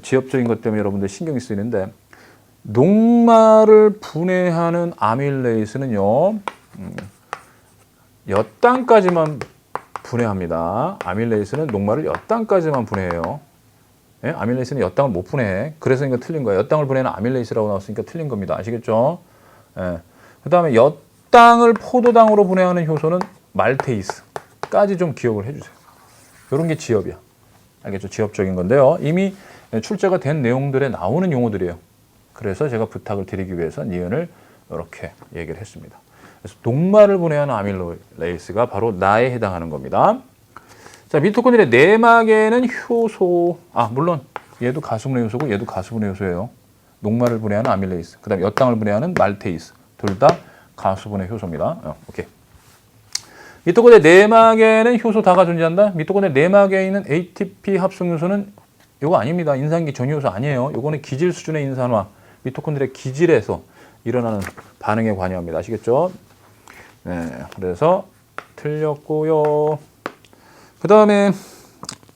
지엽적인 것 때문에 여러분들 신경이 쓰이는데, 녹말을 분해하는 아밀레이스는요, 엿당까지만 분해합니다. 아밀레이스는 녹말을 엿당까지만 분해해요. 예? 아밀레이스는 엿당을 못 분해해. 그래서 이거 틀린 거예요. 엿당을 분해하는 아밀레이스라고 나왔으니까 틀린 겁니다. 아시겠죠? 예. 그 다음에 엿당을 포도당으로 분해하는 효소는 말테이스까지 좀 기억을 해주세요. 이런 게 지엽이야. 알겠죠? 지엽적인 건데요. 이미 출제가 된 내용들에 나오는 용어들이에요. 그래서 제가 부탁을 드리기 위해서 니은을 이렇게 얘기를 했습니다. 그래서 녹말을 분해하는 아밀로레이스가 바로 나에 해당하는 겁니다. 자, 미토콘드리아 내막에는 효소, 물론 얘도 가수분해 요소고 얘도 가수분해 요소예요. 녹말을 분해하는 아밀레이스, 그 다음에 엿당을 분해하는 말테이스, 둘 다 가수분해 효소입니다. 오케이. 미토콘드리아 내막에는 효소 다가 존재한다. 미토콘드리아 내막에 있는 ATP 합성 요소는 이거 아닙니다. 인산기 전이 요소 아니에요. 이거는 기질 수준의 인산화, 미토콘드리아 기질에서 일어나는 반응에 관여합니다. 아시겠죠? 네, 그래서 틀렸고요. 그 다음에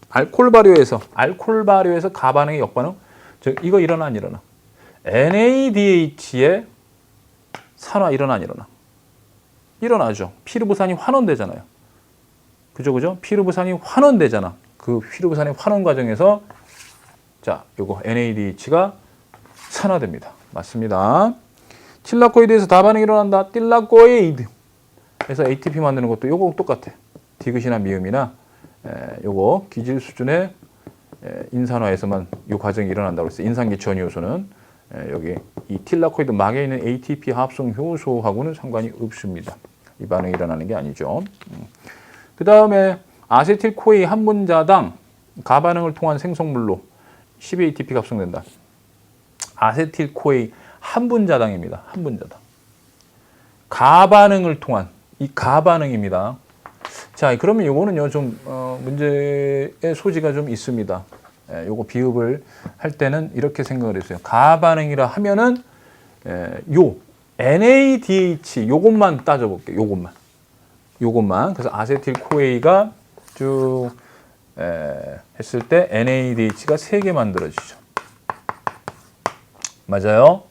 알코올 발효에서 가반응의 역반응, 즉 이거 일어나 안 일어나? NADH의 산화 일어나 안 일어나? 일어나죠. 피르부산이 환원되잖아요. 그죠? 피르부산이 환원되잖아. 그 피르부산의 환원 과정에서 자, 요거 NADH가 산화됩니다. 맞습니다. 틸라코이드에서 다반응이 일어난다. 틸라코이드. 그래서 ATP 만드는 것도 요거 똑같아. 디귿이나 미음이나 요거 기질 수준의 인산화에서만 요 과정이 일어난다고 했어요. 인산기 전이 요소는 여기 이 틸라코이드 막에 있는 ATP 합성 효소하고는 상관이 없습니다. 이 반응이 일어나는 게 아니죠. 그 다음에 아세틸코에 한 분자당 가반응을 통한 생성물로 10ATP가 합성된다. 아세틸코에 한 분자당입니다. 한 분자당. 가반응을 통한 이 가반응입니다. 자, 그러면 요거는요 좀 문제의 소지가 좀 있습니다. 요거 비읍을 할 때는 이렇게 생각을 했어요. 가반응이라 하면은 요 NADH 요것만 따져볼게요. 요것만. 그래서 아세틸코에가 쭉 했을 때 NADH가 3개 만들어지죠. 맞아요?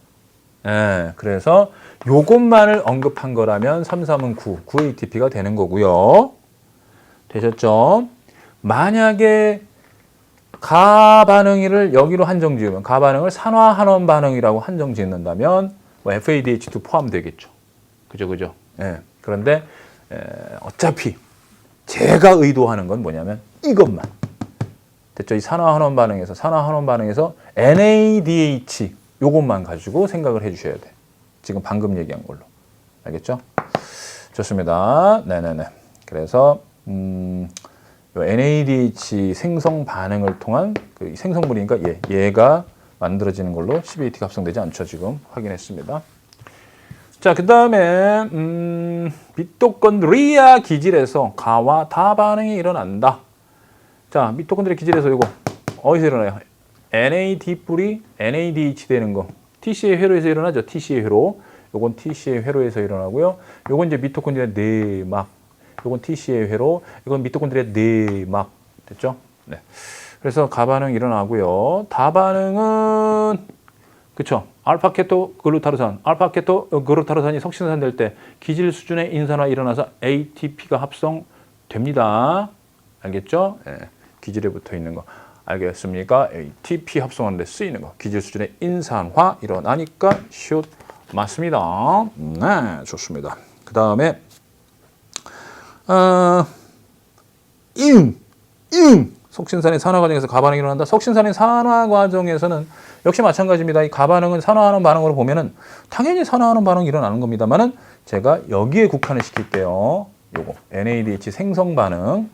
그래서 요것만을 언급한 거라면 3, 3은 9, 9ATP가 되는 거고요. 되셨죠? 만약에 가반응을 여기로 한정 지으면 가반응을 산화한원 반응이라고 한정 짓는다면 뭐 FADH2 포함되겠죠. 그죠? 그런데 어차피 제가 의도하는 건 뭐냐면 이것만. 됐죠? 이 산화한원 반응에서 NADH 요것만 가지고 생각을 해 주셔야 돼. 지금 방금 얘기한 걸로. 알겠죠? 좋습니다. 네네네. 그래서 요 NADH 생성 반응을 통한 그 생성물이니까 얘가 만들어지는 걸로 10AT가 합성되지 않죠. 지금 확인했습니다. 자, 그 다음에 미토콘드리아 기질에서 가와 다 반응이 일어난다. 자, 미토콘드리아 기질에서 이거 어디서 일어나요? NAD 뿔이 NADH 되는 거. TCA 회로에서 일어나죠. TCA 회로. 요건 TCA 회로에서 일어나고요. 요건 이제 미토콘드리아 내막. 요건 TCA 회로. 이건 미토콘드리아 내막. 됐죠? 네. 그래서 가반응 일어나고요. 다반응은 그쵸? 알파케토 글루타로산이 석신산될 때 기질 수준의 인산화 일어나서 ATP가 합성됩니다. 알겠죠? 네. 기질에 붙어 있는 거. 알겠습니까? ATP 합성하는 데 쓰이는 거. 기질 수준의 인산화 일어나니까 슛 맞습니다. 네, 좋습니다. 그 다음에 석신산의 산화 과정에서 가반응이 일어난다. 석신산의 산화 과정에서는 역시 마찬가지입니다. 이 가반응은 산화하는 반응으로 보면은 당연히 산화하는 반응이 일어나는 겁니다만은 제가 여기에 국한을 시킬게요. 요거 NADH 생성 반응이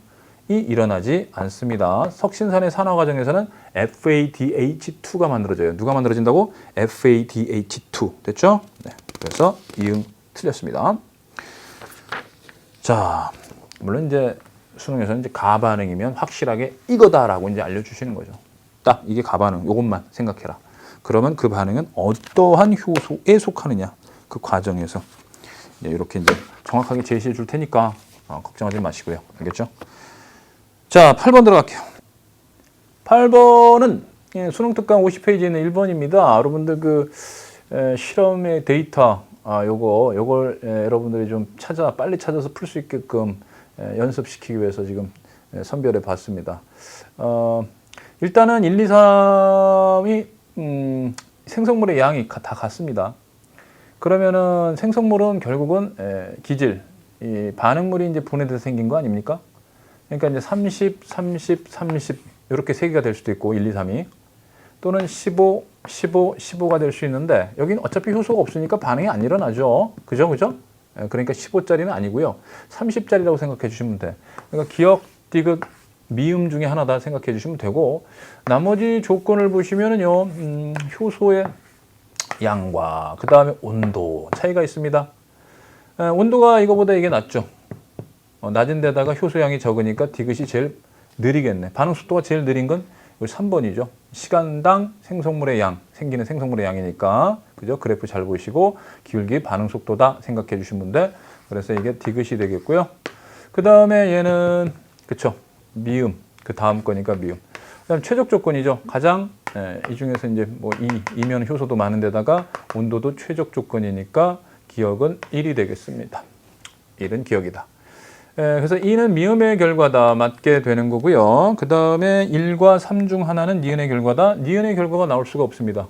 일어나지 않습니다. 석신산의 산화 과정에서는 FADH2가 만들어져요. 누가 만들어진다고? FADH2. 됐죠? 네. 그래서 이응 틀렸습니다. 자, 물론 이제 수능에서는 이제 가반응이면 확실하게 이거다라고 이제 알려주시는 거죠. 딱 이게 가반응, 요것만 생각해라. 그러면 그 반응은 어떠한 효소에 속하느냐, 그 과정에서 이렇게 이제 정확하게 제시해 줄 테니까 걱정하지 마시고요. 알겠죠? 자, 8번 들어갈게요. 8번은 수능 특강 50페이지에 있는 1번입니다. 여러분들 그 실험의 데이터 요걸 여러분들이 좀 빨리 찾아서 풀 수 있게끔 연습시키기 위해서 지금 선별해 봤습니다. 일단은 1, 2, 3이 생성물의 양이 다 같습니다. 그러면은 생성물은 결국은 기질, 이 반응물이 이제 분해돼서 생긴 거 아닙니까? 그러니까 이제 30, 30, 30 이렇게 세 개가 될 수도 있고 1, 2, 3이 또는 15, 15, 15가 될 수 있는데 여기는 어차피 효소가 없으니까 반응이 안 일어나죠. 그죠? 그죠? 그러니까 15짜리는 아니고요. 30짜리라고 생각해 주시면 돼. 그러니까 기역, 디귿, 미음 중에 하나다 생각해 주시면 되고 나머지 조건을 보시면은요. 효소의 양과 그 다음에 온도 차이가 있습니다. 온도가 이거보다 이게 낮죠. 낮은 데다가 효소량이 적으니까 디귿이 제일 느리겠네. 반응 속도가 제일 느린 건 3번이죠. 시간당 생성물의 양, 생기는 생성물의 양이니까 그죠? 그래프 잘 보시고 기울기 반응 속도다 생각해 주시면 돼. 그래서 이게 디귿이 되겠고요. 그 다음에 얘는 그쵸? 미음. 그 다음 거니까 미음. 그다음 최적 조건이죠. 가장 이 중에서 이제 뭐 이면 효소도 많은 데다가 온도도 최적 조건이니까 기억은 1이 되겠습니다. 1은 기억이다. 그래서 2는 미음의 결과다 맞게 되는 거고요. 그 다음에 1과 3 중 하나는 니은의 결과다. 니은의 결과가 나올 수가 없습니다.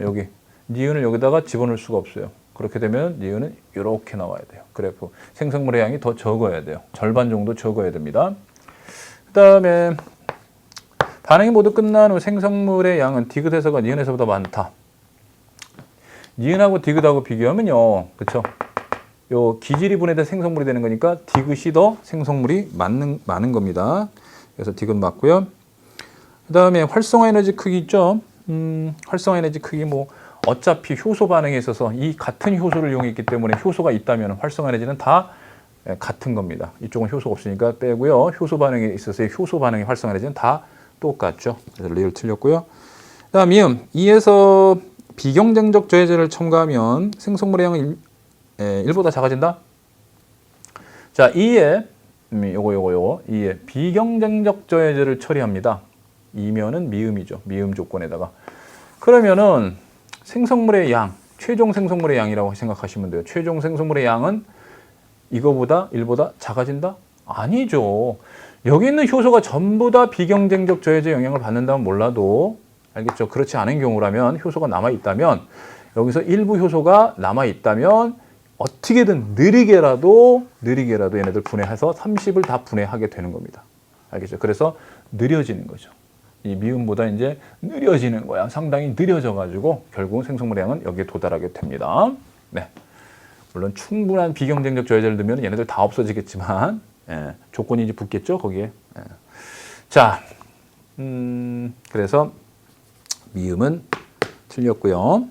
여기 니은을 여기다가 집어넣을 수가 없어요. 그렇게 되면 니은은 이렇게 나와야 돼요. 그래프 생성물의 양이 더 적어야 돼요. 절반 정도 적어야 됩니다. 그 다음에 반응이 모두 끝난 후 생성물의 양은 디귿에서가 니은에서보다 많다. 니은하고 디귿하고 비교하면요. 그렇죠? 요 기질이 분해된 생성물이 되는 거니까 디귿이 더 생성물이 많은 겁니다. 그래서 디귿 맞고요. 그 다음에 활성화 에너지 크기 있죠? 활성화 에너지 크기 뭐 어차피 효소 반응에 있어서 이 같은 효소를 이용했기 때문에 효소가 있다면 활성화 에너지는 다 같은 겁니다. 이쪽은 효소가 없으니까 빼고요. 효소 반응에 있어서의 효소 반응의 활성화 에너지는 다 똑같죠. 그래서 리을 틀렸고요. 그 다음 미음 2에서 비경쟁적 저해제를 첨가하면 생성물의 양은 1보다 작아진다. 자, 2에 요거 2에 비경쟁적 저해제를 처리합니다. 2면은 미음이죠. 미음 조건에다가. 그러면은 생성물의 양, 최종 생성물의 양이라고 생각하시면 돼요. 최종 생성물의 양은 이거보다 1보다 작아진다? 아니죠. 여기 있는 효소가 전부 다 비경쟁적 저해제 영향을 받는다면 몰라도 알겠죠? 그렇지 않은 경우라면 효소가 남아있다면 여기서 일부 효소가 남아있다면 어떻게든 느리게라도 얘네들 분해해서 30을 다 분해하게 되는 겁니다. 알겠죠? 그래서 느려지는 거죠. 이 미음보다 이제 느려지는 거야. 상당히 느려져가지고 결국은 생성물의 양은 여기에 도달하게 됩니다. 네. 물론 충분한 비경쟁적 저해제를 넣으면 얘네들 다 없어지겠지만 조건이 이제 붙겠죠 거기에. 자, 그래서 미음은 틀렸고요.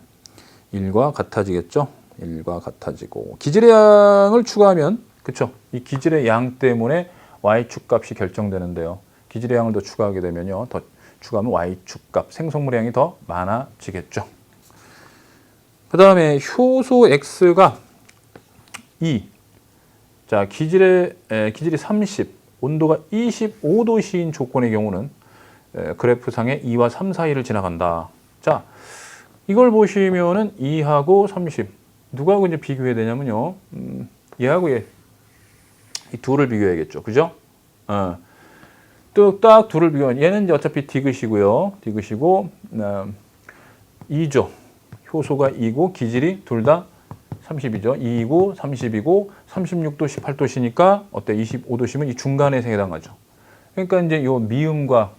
1과 같아지겠죠. 1과 같아지고 기질의 양을 추가하면 그쵸? 이 기질의 양 때문에 y축 값이 결정되는데요. 기질의 양을 더 추가하게 되면요. 더 추가하면 y축 값, 생성물의 양이 더 많아지겠죠. 그 다음에 효소 x가 2. 자, 기질이 30, 온도가 25도씨인 조건의 경우는 그래프상에 2와 3 사이를 지나간다. 자, 이걸 보시면은 2하고 30. 누구하고 이제 비교해야 되냐면요. 얘하고 얘. 이 둘을 비교해야겠죠. 그죠? 딱 둘을 비교하면 얘는 이제 어차피 디귿이고요. 디귿이고 2죠. 효소가 2고 기질이 둘 다 30이죠. 2이고 30이고 36도 18도시니까 어때? 25도시면 이 중간에 해당하죠. 그러니까 이제 요 미음과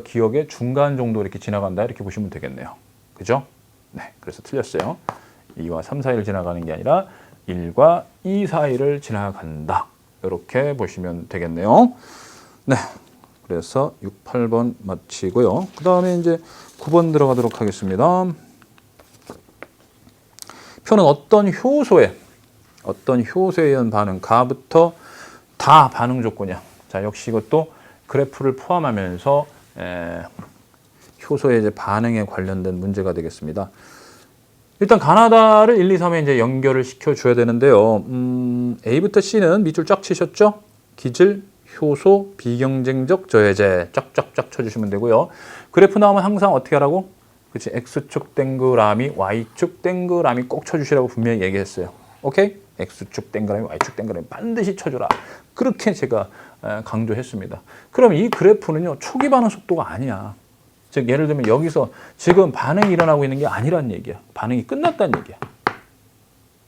기역의 중간 정도 이렇게 지나간다 이렇게 보시면 되겠네요. 그죠? 네, 그래서 틀렸어요. 2와 3 사이를 지나가는 게 아니라 1과 2 사이를 지나간다. 이렇게 보시면 되겠네요. 네, 그래서 6, 8번 마치고요. 그 다음에 이제 9번 들어가도록 하겠습니다. 표는 어떤 효소에 의한 반응, 가부터 다 반응 조건이야. 자, 역시 이것도 그래프를 포함하면서 효소의 이제 반응에 관련된 문제가 되겠습니다. 일단 가나다를 1, 2, 3에 이제 연결을 시켜줘야 되는데요. A부터 C는 밑줄 쫙 치셨죠? 기질, 효소, 비경쟁적 저해제 쫙쫙쫙 쳐주시면 되고요. 그래프 나오면 항상 어떻게 하라고? 그치, X축 동그라미, Y축 동그라미 꼭 쳐주시라고 분명히 얘기했어요. 오케이? X축 동그라미, Y축 동그라미 반드시 쳐줘라. 그렇게 제가 강조했습니다. 그럼 이 그래프는요, 초기 반응 속도가 아니야. 즉, 예를 들면 여기서 지금 반응이 일어나고 있는 게 아니란 얘기야. 반응이 끝났다는 얘기야.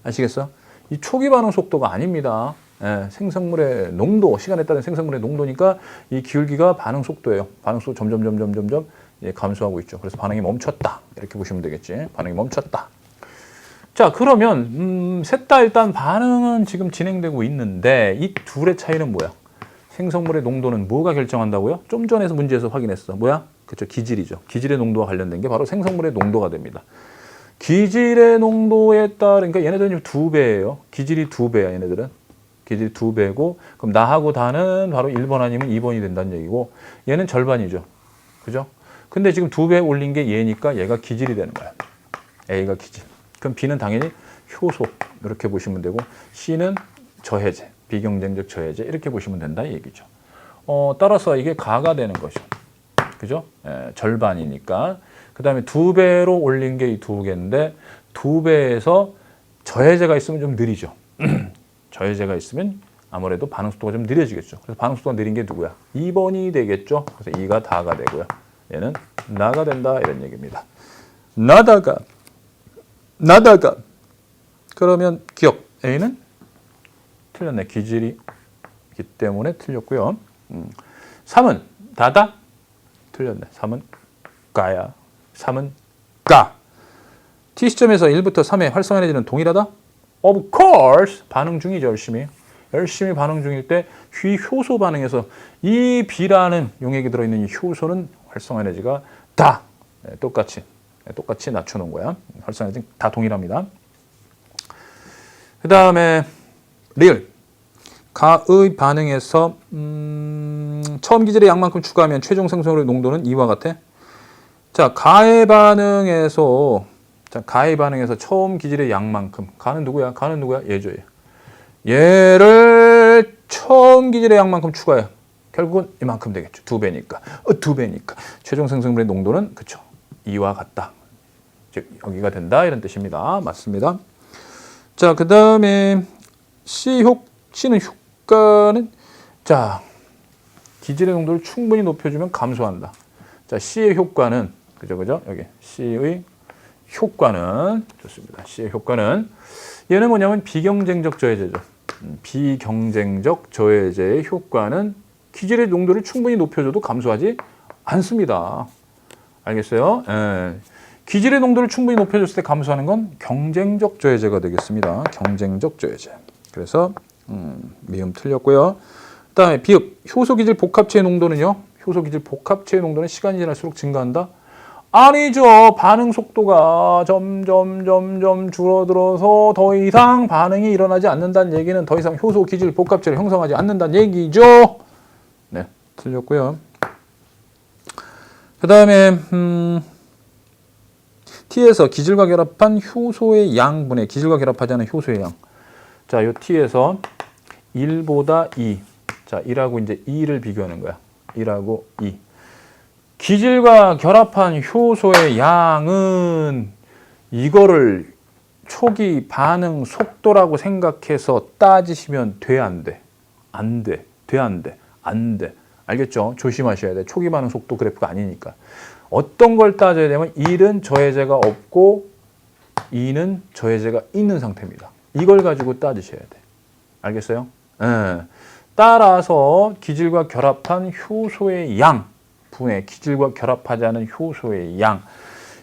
아시겠어? 이 초기 반응 속도가 아닙니다. 생성물의 농도, 시간에 따른 생성물의 농도니까 이 기울기가 반응 속도예요. 반응 속도 점점 감소하고 있죠. 그래서 반응이 멈췄다. 이렇게 보시면 되겠지. 반응이 멈췄다. 자, 그러면 셋 다 일단 반응은 지금 진행되고 있는데 이 둘의 차이는 뭐야? 생성물의 농도는 뭐가 결정한다고요? 좀 전에서 문제에서 확인했어. 뭐야? 그렇죠. 기질이죠. 기질의 농도와 관련된 게 바로 생성물의 농도가 됩니다. 기질의 농도에 따른, 그러니까 얘네들은 2배예요. 기질이 2배야, 얘네들은. 기질이 2배고, 그럼 나하고 다는 바로 1번 아니면 2번이 된다는 얘기고, 얘는 절반이죠. 그죠? 근데 지금 2배 올린 게 얘니까 얘가 기질이 되는 거야. A가 기질. 그럼 B는 당연히 효소. 이렇게 보시면 되고, C는 저해제. 비경쟁적 저해제. 이렇게 보시면 된다, 이 얘기죠. 따라서 이게 가가 되는 거죠. 그죠? 절반이니까. 그 다음에 2배로 올린 게 이 2개인데 2배에서 저해제가 있으면 좀 느리죠. 저해제가 있으면 아무래도 반응 속도가 좀 느려지겠죠. 그래서 반응 속도가 느린 게 누구야? 2번이 되겠죠. 그래서 2가 다가 되고요. 얘는 나가 된다 이런 얘기입니다. 나다가 그러면 기억 A는 틀렸네. 기질이기 때문에 틀렸고요. 3은 다다 틀렸네. 3은 가야. 3은 가. T시점에서 1부터 3의 활성 에너지는 동일하다? Of course. 반응 중이죠. 열심히 반응 중일 때 효소 반응에서 이 B라는 용액이 들어있는 이 효소는 활성 에너지가 다 똑같이 낮춰놓은 거야. 활성 에너지는 다 동일합니다. 그 다음에 리을. 가의 반응에서 처음 기질의 양만큼 추가하면 최종 생성물의 농도는 이와 같아. 자, 가의 반응에서 처음 기질의 양만큼. 가는 누구야? 얘죠. 얘를 처음 기질의 양만큼 추가해. 결국은 이만큼 되겠죠. 2배니까. 2배니까. 최종 생성물의 농도는 그쵸. 이와 같다. 즉 여기가 된다 이런 뜻입니다. 맞습니다. 자, 그 다음에 C는 효과는 자 기질의 농도를 충분히 높여주면 감소한다. 자, C의 효과는 그죠? 여기 C의 효과는 좋습니다. C의 효과는 얘는 뭐냐면 비경쟁적 저해제죠. 비경쟁적 저해제의 효과는 기질의 농도를 충분히 높여줘도 감소하지 않습니다. 알겠어요? 기질의 농도를 충분히 높여줬을 때 감소하는 건 경쟁적 저해제가 되겠습니다. 경쟁적 저해제. 그래서 미음 틀렸고요. 그다음에 비읍 효소 기질 복합체의 농도는요. 효소 기질 복합체의 농도는 시간이 지날수록 증가한다. 아니죠. 반응 속도가 점점 줄어들어서 더 이상 반응이 일어나지 않는다는 얘기는 더 이상 효소 기질 복합체를 형성하지 않는다는 얘기죠. 네, 틀렸고요. 그 다음에 T에서 기질과 결합한 효소의 양분의 기질과 결합하지 않은 효소의 양. 자, 요 T에서 1보다 2. 자, 1하고 이제 2를 비교하는 거야. 1하고 2. 기질과 결합한 효소의 양은 이거를 초기 반응 속도라고 생각해서 따지시면 돼, 안 돼? 안 돼. 안 돼. 알겠죠? 조심하셔야 돼. 초기 반응 속도 그래프가 아니니까. 어떤 걸 따져야 되면 1은 저해제가 없고 2는 저해제가 있는 상태입니다. 이걸 가지고 따지셔야 돼. 알겠어요? 따라서 기질과 결합한 효소의 양 분의 기질과 결합하지 않은 효소의 양.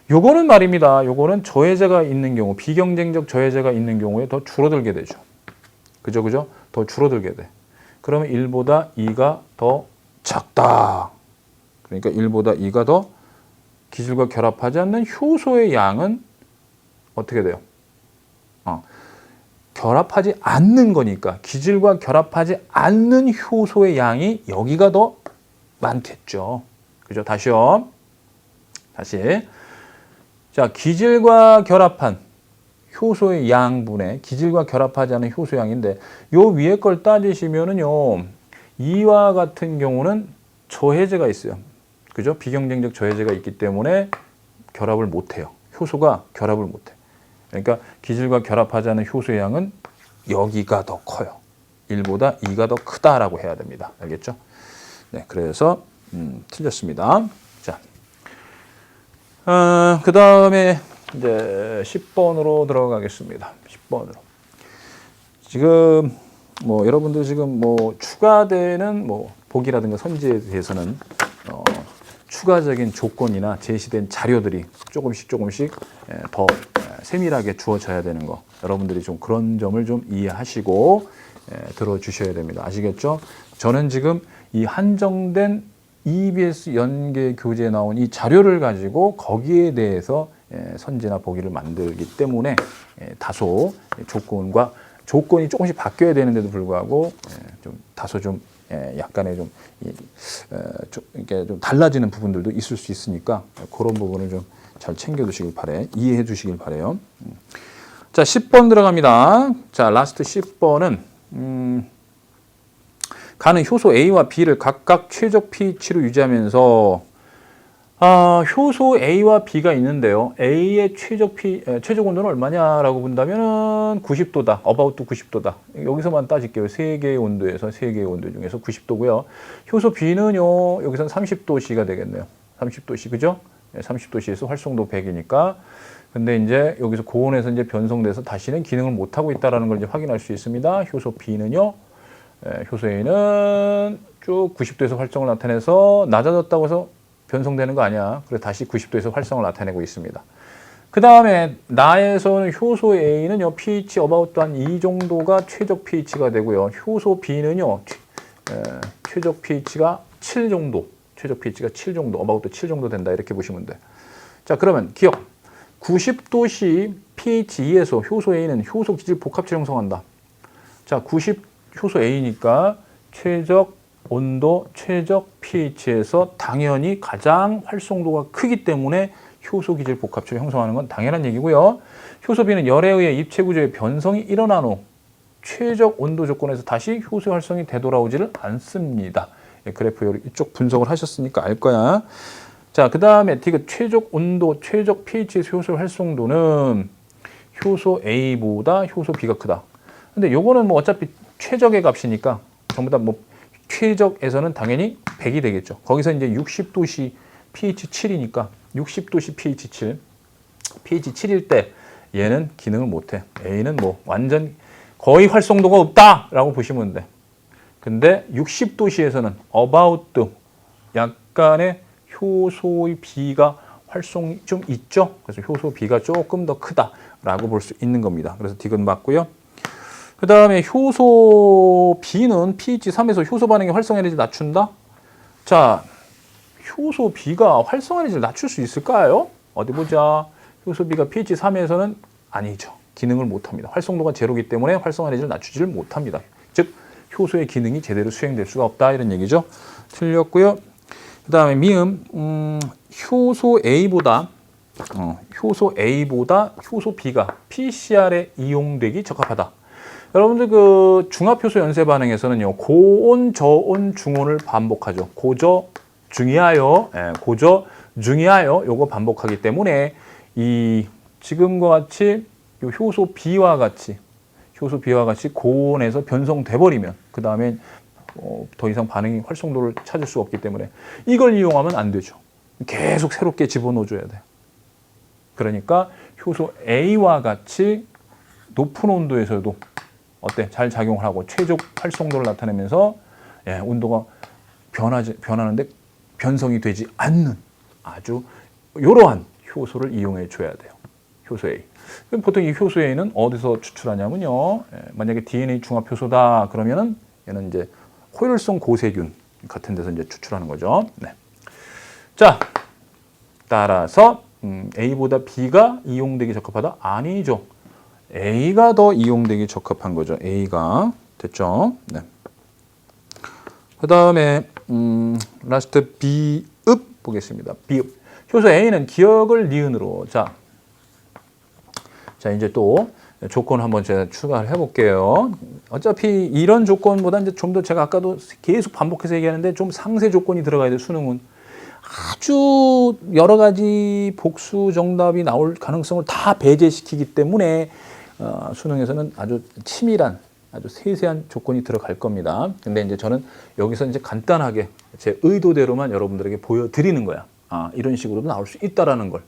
요거는 말입니다. 요거는 저해제가 있는 경우, 비경쟁적 저해제가 있는 경우에 더 줄어들게 되죠. 그죠? 더 줄어들게 돼. 그러면 1보다 2가 더 작다. 그러니까 1보다 2가 더 기질과 결합하지 않는 효소의 양은 어떻게 돼요? 결합하지 않는 거니까 기질과 결합하지 않는 효소의 양이 여기가 더 많겠죠. 그죠? 다시요. 다시. 자, 기질과 결합한 효소의 양분의 기질과 결합하지 않은 효소 양인데 요 위에 걸 따지시면은요. 이와 같은 경우는 저해제가 있어요. 그죠? 비경쟁적 저해제가 있기 때문에 결합을 못 해요. 효소가 결합을 못 해. 그러니까 기질과 결합하지 않은 효소의 양은 여기가 더 커요. 1보다 2가 더 크다라고 해야 됩니다. 알겠죠? 네, 그래서 틀렸습니다. 자, 그 다음에 이제 10번으로 들어가겠습니다. 10번으로. 지금 뭐 여러분들 지금 뭐 추가되는 뭐 복이라든가 선지에 대해서는 추가적인 조건이나 제시된 자료들이 조금씩 더 세밀하게 주어져야 되는 거, 여러분들이 좀 그런 점을 좀 이해하시고 들어주셔야 됩니다. 아시겠죠? 저는 지금 이 한정된 EBS 연계 교재에 나온 이 자료를 가지고 거기에 대해서 선지나 보기를 만들기 때문에 다소 조건이 조금씩 바뀌어야 되는데도 불구하고 좀 다소 좀 약간의 이렇게 좀 달라지는 부분들도 있을 수 있으니까 그런 부분을 좀 잘 챙겨두시길 바래, 이해해 주시길 바래요. 자, 10번 들어갑니다. 자, 라스트 10번은 가는 효소 A와 B를 각각 최적 pH로 유지하면서 효소 A와 B가 있는데요. A의 최적 온도는 얼마냐라고 본다면은 90도다. about 90도다. 여기서만 따질게요. 세 개의 온도에서 세 개의 온도 중에서 90도고요. 효소 B는요. 여기서는 30도씨가 되겠네요. 30도씨, 그죠? 30도씨에서 활성도 100이니까. 근데 이제 여기서 고온에서 이제 변성돼서 다시는 기능을 못 하고 있다라는 걸 이제 확인할 수 있습니다. 효소 B는요. 효소 A는 쭉 90도에서 활성을 나타내서 낮아졌다고 해서 변성되는 거 아니야. 그래서 다시 90도에서 활성을 나타내고 있습니다. 그 다음에 나에서는 효소 A는요, pH about 한 이 정도가 최적 pH가 되고요. 효소 B는요, 최적 pH가 7 정도, about 7 정도 된다. 이렇게 보시면 돼. 자, 그러면 기억. 90도씨 pH2에서 효소 A는 효소 기질 복합체를 형성한다. 자, 90 효소 A니까 최적 온도, 최적 pH에서 당연히 가장 활성도가 크기 때문에 효소 기질 복합체를 형성하는 건 당연한 얘기고요. 효소 B는 열에 의해 입체 구조의 변성이 일어난 후 최적 온도 조건에서 다시 효소 활성이 되돌아오지를 않습니다. 그래프 이쪽 분석을 하셨으니까 알 거야. 자, 그 다음에 디귿 최적 온도, 최적 pH에서 효소 활성도는 효소 A보다 효소 B가 크다. 근데 요거는 뭐 어차피 최적의 값이니까 전부 다 뭐 최적에서는 당연히 100이 되겠죠. 거기서 이제 60도씨 pH 7이니까 60도씨 pH 7, pH 7일 때 얘는 기능을 못해. A는 뭐 완전 거의 활성도가 없다라고 보시면 돼. 근데 60도씨에서는 about 약간의 효소의 B가 활성이 좀 있죠. 그래서 효소 B가 조금 더 크다라고 볼 수 있는 겁니다. 그래서 디귿 맞고요. 그 다음에 효소 B는 pH 3에서 효소 반응의 활성 에너지를 낮춘다? 자, 효소 B가 활성 에너지를 낮출 수 있을까요? 어디 보자. 효소 B가 pH 3에서는 아니죠. 기능을 못합니다. 활성도가 제로이기 때문에 활성 에너지를 낮추지를 못합니다. 즉, 효소의 기능이 제대로 수행될 수가 없다. 이런 얘기죠. 틀렸고요. 그 다음에 미음, 효소 A보다 효소 B가 PCR에 이용되기 적합하다. 여러분들 그 중합효소 연쇄 반응에서는요, 고온, 저온, 중온을 반복하죠. 고저, 중이하여, 요거 반복하기 때문에 이 지금과 같이 요 효소 B와 같이 고온에서 변성돼 버리면 그 다음에 더 이상 반응이 활성도를 찾을 수 없기 때문에 이걸 이용하면 안 되죠. 계속 새롭게 집어넣어줘야 돼. 그러니까 효소 A와 같이 높은 온도에서도 잘 작용을 하고 최적 활성도를 나타내면서 온도가 변하는데 변성이 되지 않는 아주 이러한 효소를 이용해 줘야 돼요. 효소 A. 그럼 보통 이 효소 A는 어디서 추출하냐면요. 만약에 DNA 중합 효소다 그러면은 얘는 이제 호일성 고세균 같은 데서 이제 추출하는 거죠. 네. 자, 따라서 A보다 B가 이용되기 적합하다? 아니죠. A가 더 이용되기 적합한 거죠. A가. 됐죠? 네. 그 다음에 라스트 B읍 보겠습니다. B읍. 효소 A는 기억을 니은으로. 자, 이제 또 조건 한번 제가 추가를 해볼게요. 어차피 이런 조건보다 이제 좀 더 제가 아까도 계속 반복해서 얘기하는데 좀 상세 조건이 들어가야 돼요. 수능은. 아주 여러 가지 복수 정답이 나올 가능성을 다 배제시키기 때문에 수능에서는 아주 치밀한, 아주 세세한 조건이 들어갈 겁니다. 근데 이제 저는 여기서 이제 간단하게 제 의도대로만 여러분들에게 보여드리는 거야. 이런 식으로도 나올 수 있다라는 걸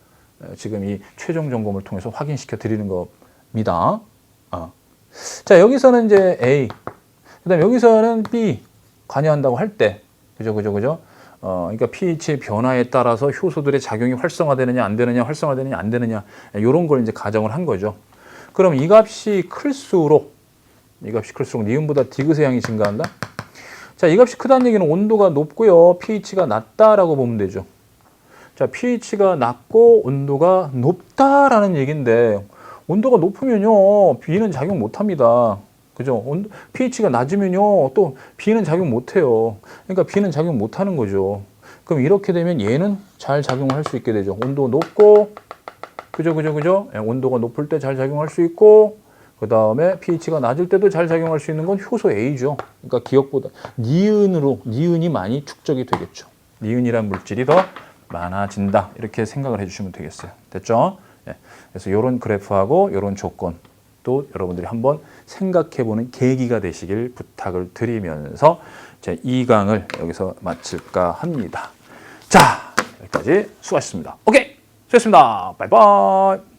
지금 이 최종 점검을 통해서 확인시켜 드리는 겁니다. 자, 여기서는 이제 A. 그다음에 여기서는 B 관여한다고 할 때, 그죠? 그러니까 pH 변화에 따라서 효소들의 작용이 활성화되느냐 안 되느냐, 활성화되느냐 안 되느냐, 이런 걸 이제 가정을 한 거죠. 그럼 이 값이 클수록 니은보다 디귿의 양이 증가한다. 자, 이 값이 크다는 얘기는 온도가 높고요, pH가 낮다라고 보면 되죠. 자, pH가 낮고 온도가 높다라는 얘기인데, 온도가 높으면요, B는 작용 못 합니다. 그죠? pH가 낮으면요, 또 B는 작용 못 해요. 그러니까 B는 작용 못 하는 거죠. 그럼 이렇게 되면 얘는 잘 작용을 할 수 있게 되죠. 온도 높고, 그죠? 온도가 높을 때 잘 작용할 수 있고, 그 다음에 pH가 낮을 때도 잘 작용할 수 있는 건 효소 A죠. 그러니까 기억보다 니은이 많이 축적이 되겠죠. 니은이란 물질이 더 많아진다. 이렇게 생각을 해주시면 되겠어요. 됐죠? 예. 그래서 이런 그래프하고 이런 조건 또 여러분들이 한번 생각해보는 계기가 되시길 부탁을 드리면서 제 2강을 여기서 마칠까 합니다. 자, 여기까지 수고하셨습니다. 오케이! 수고하셨습니다. 바이바이!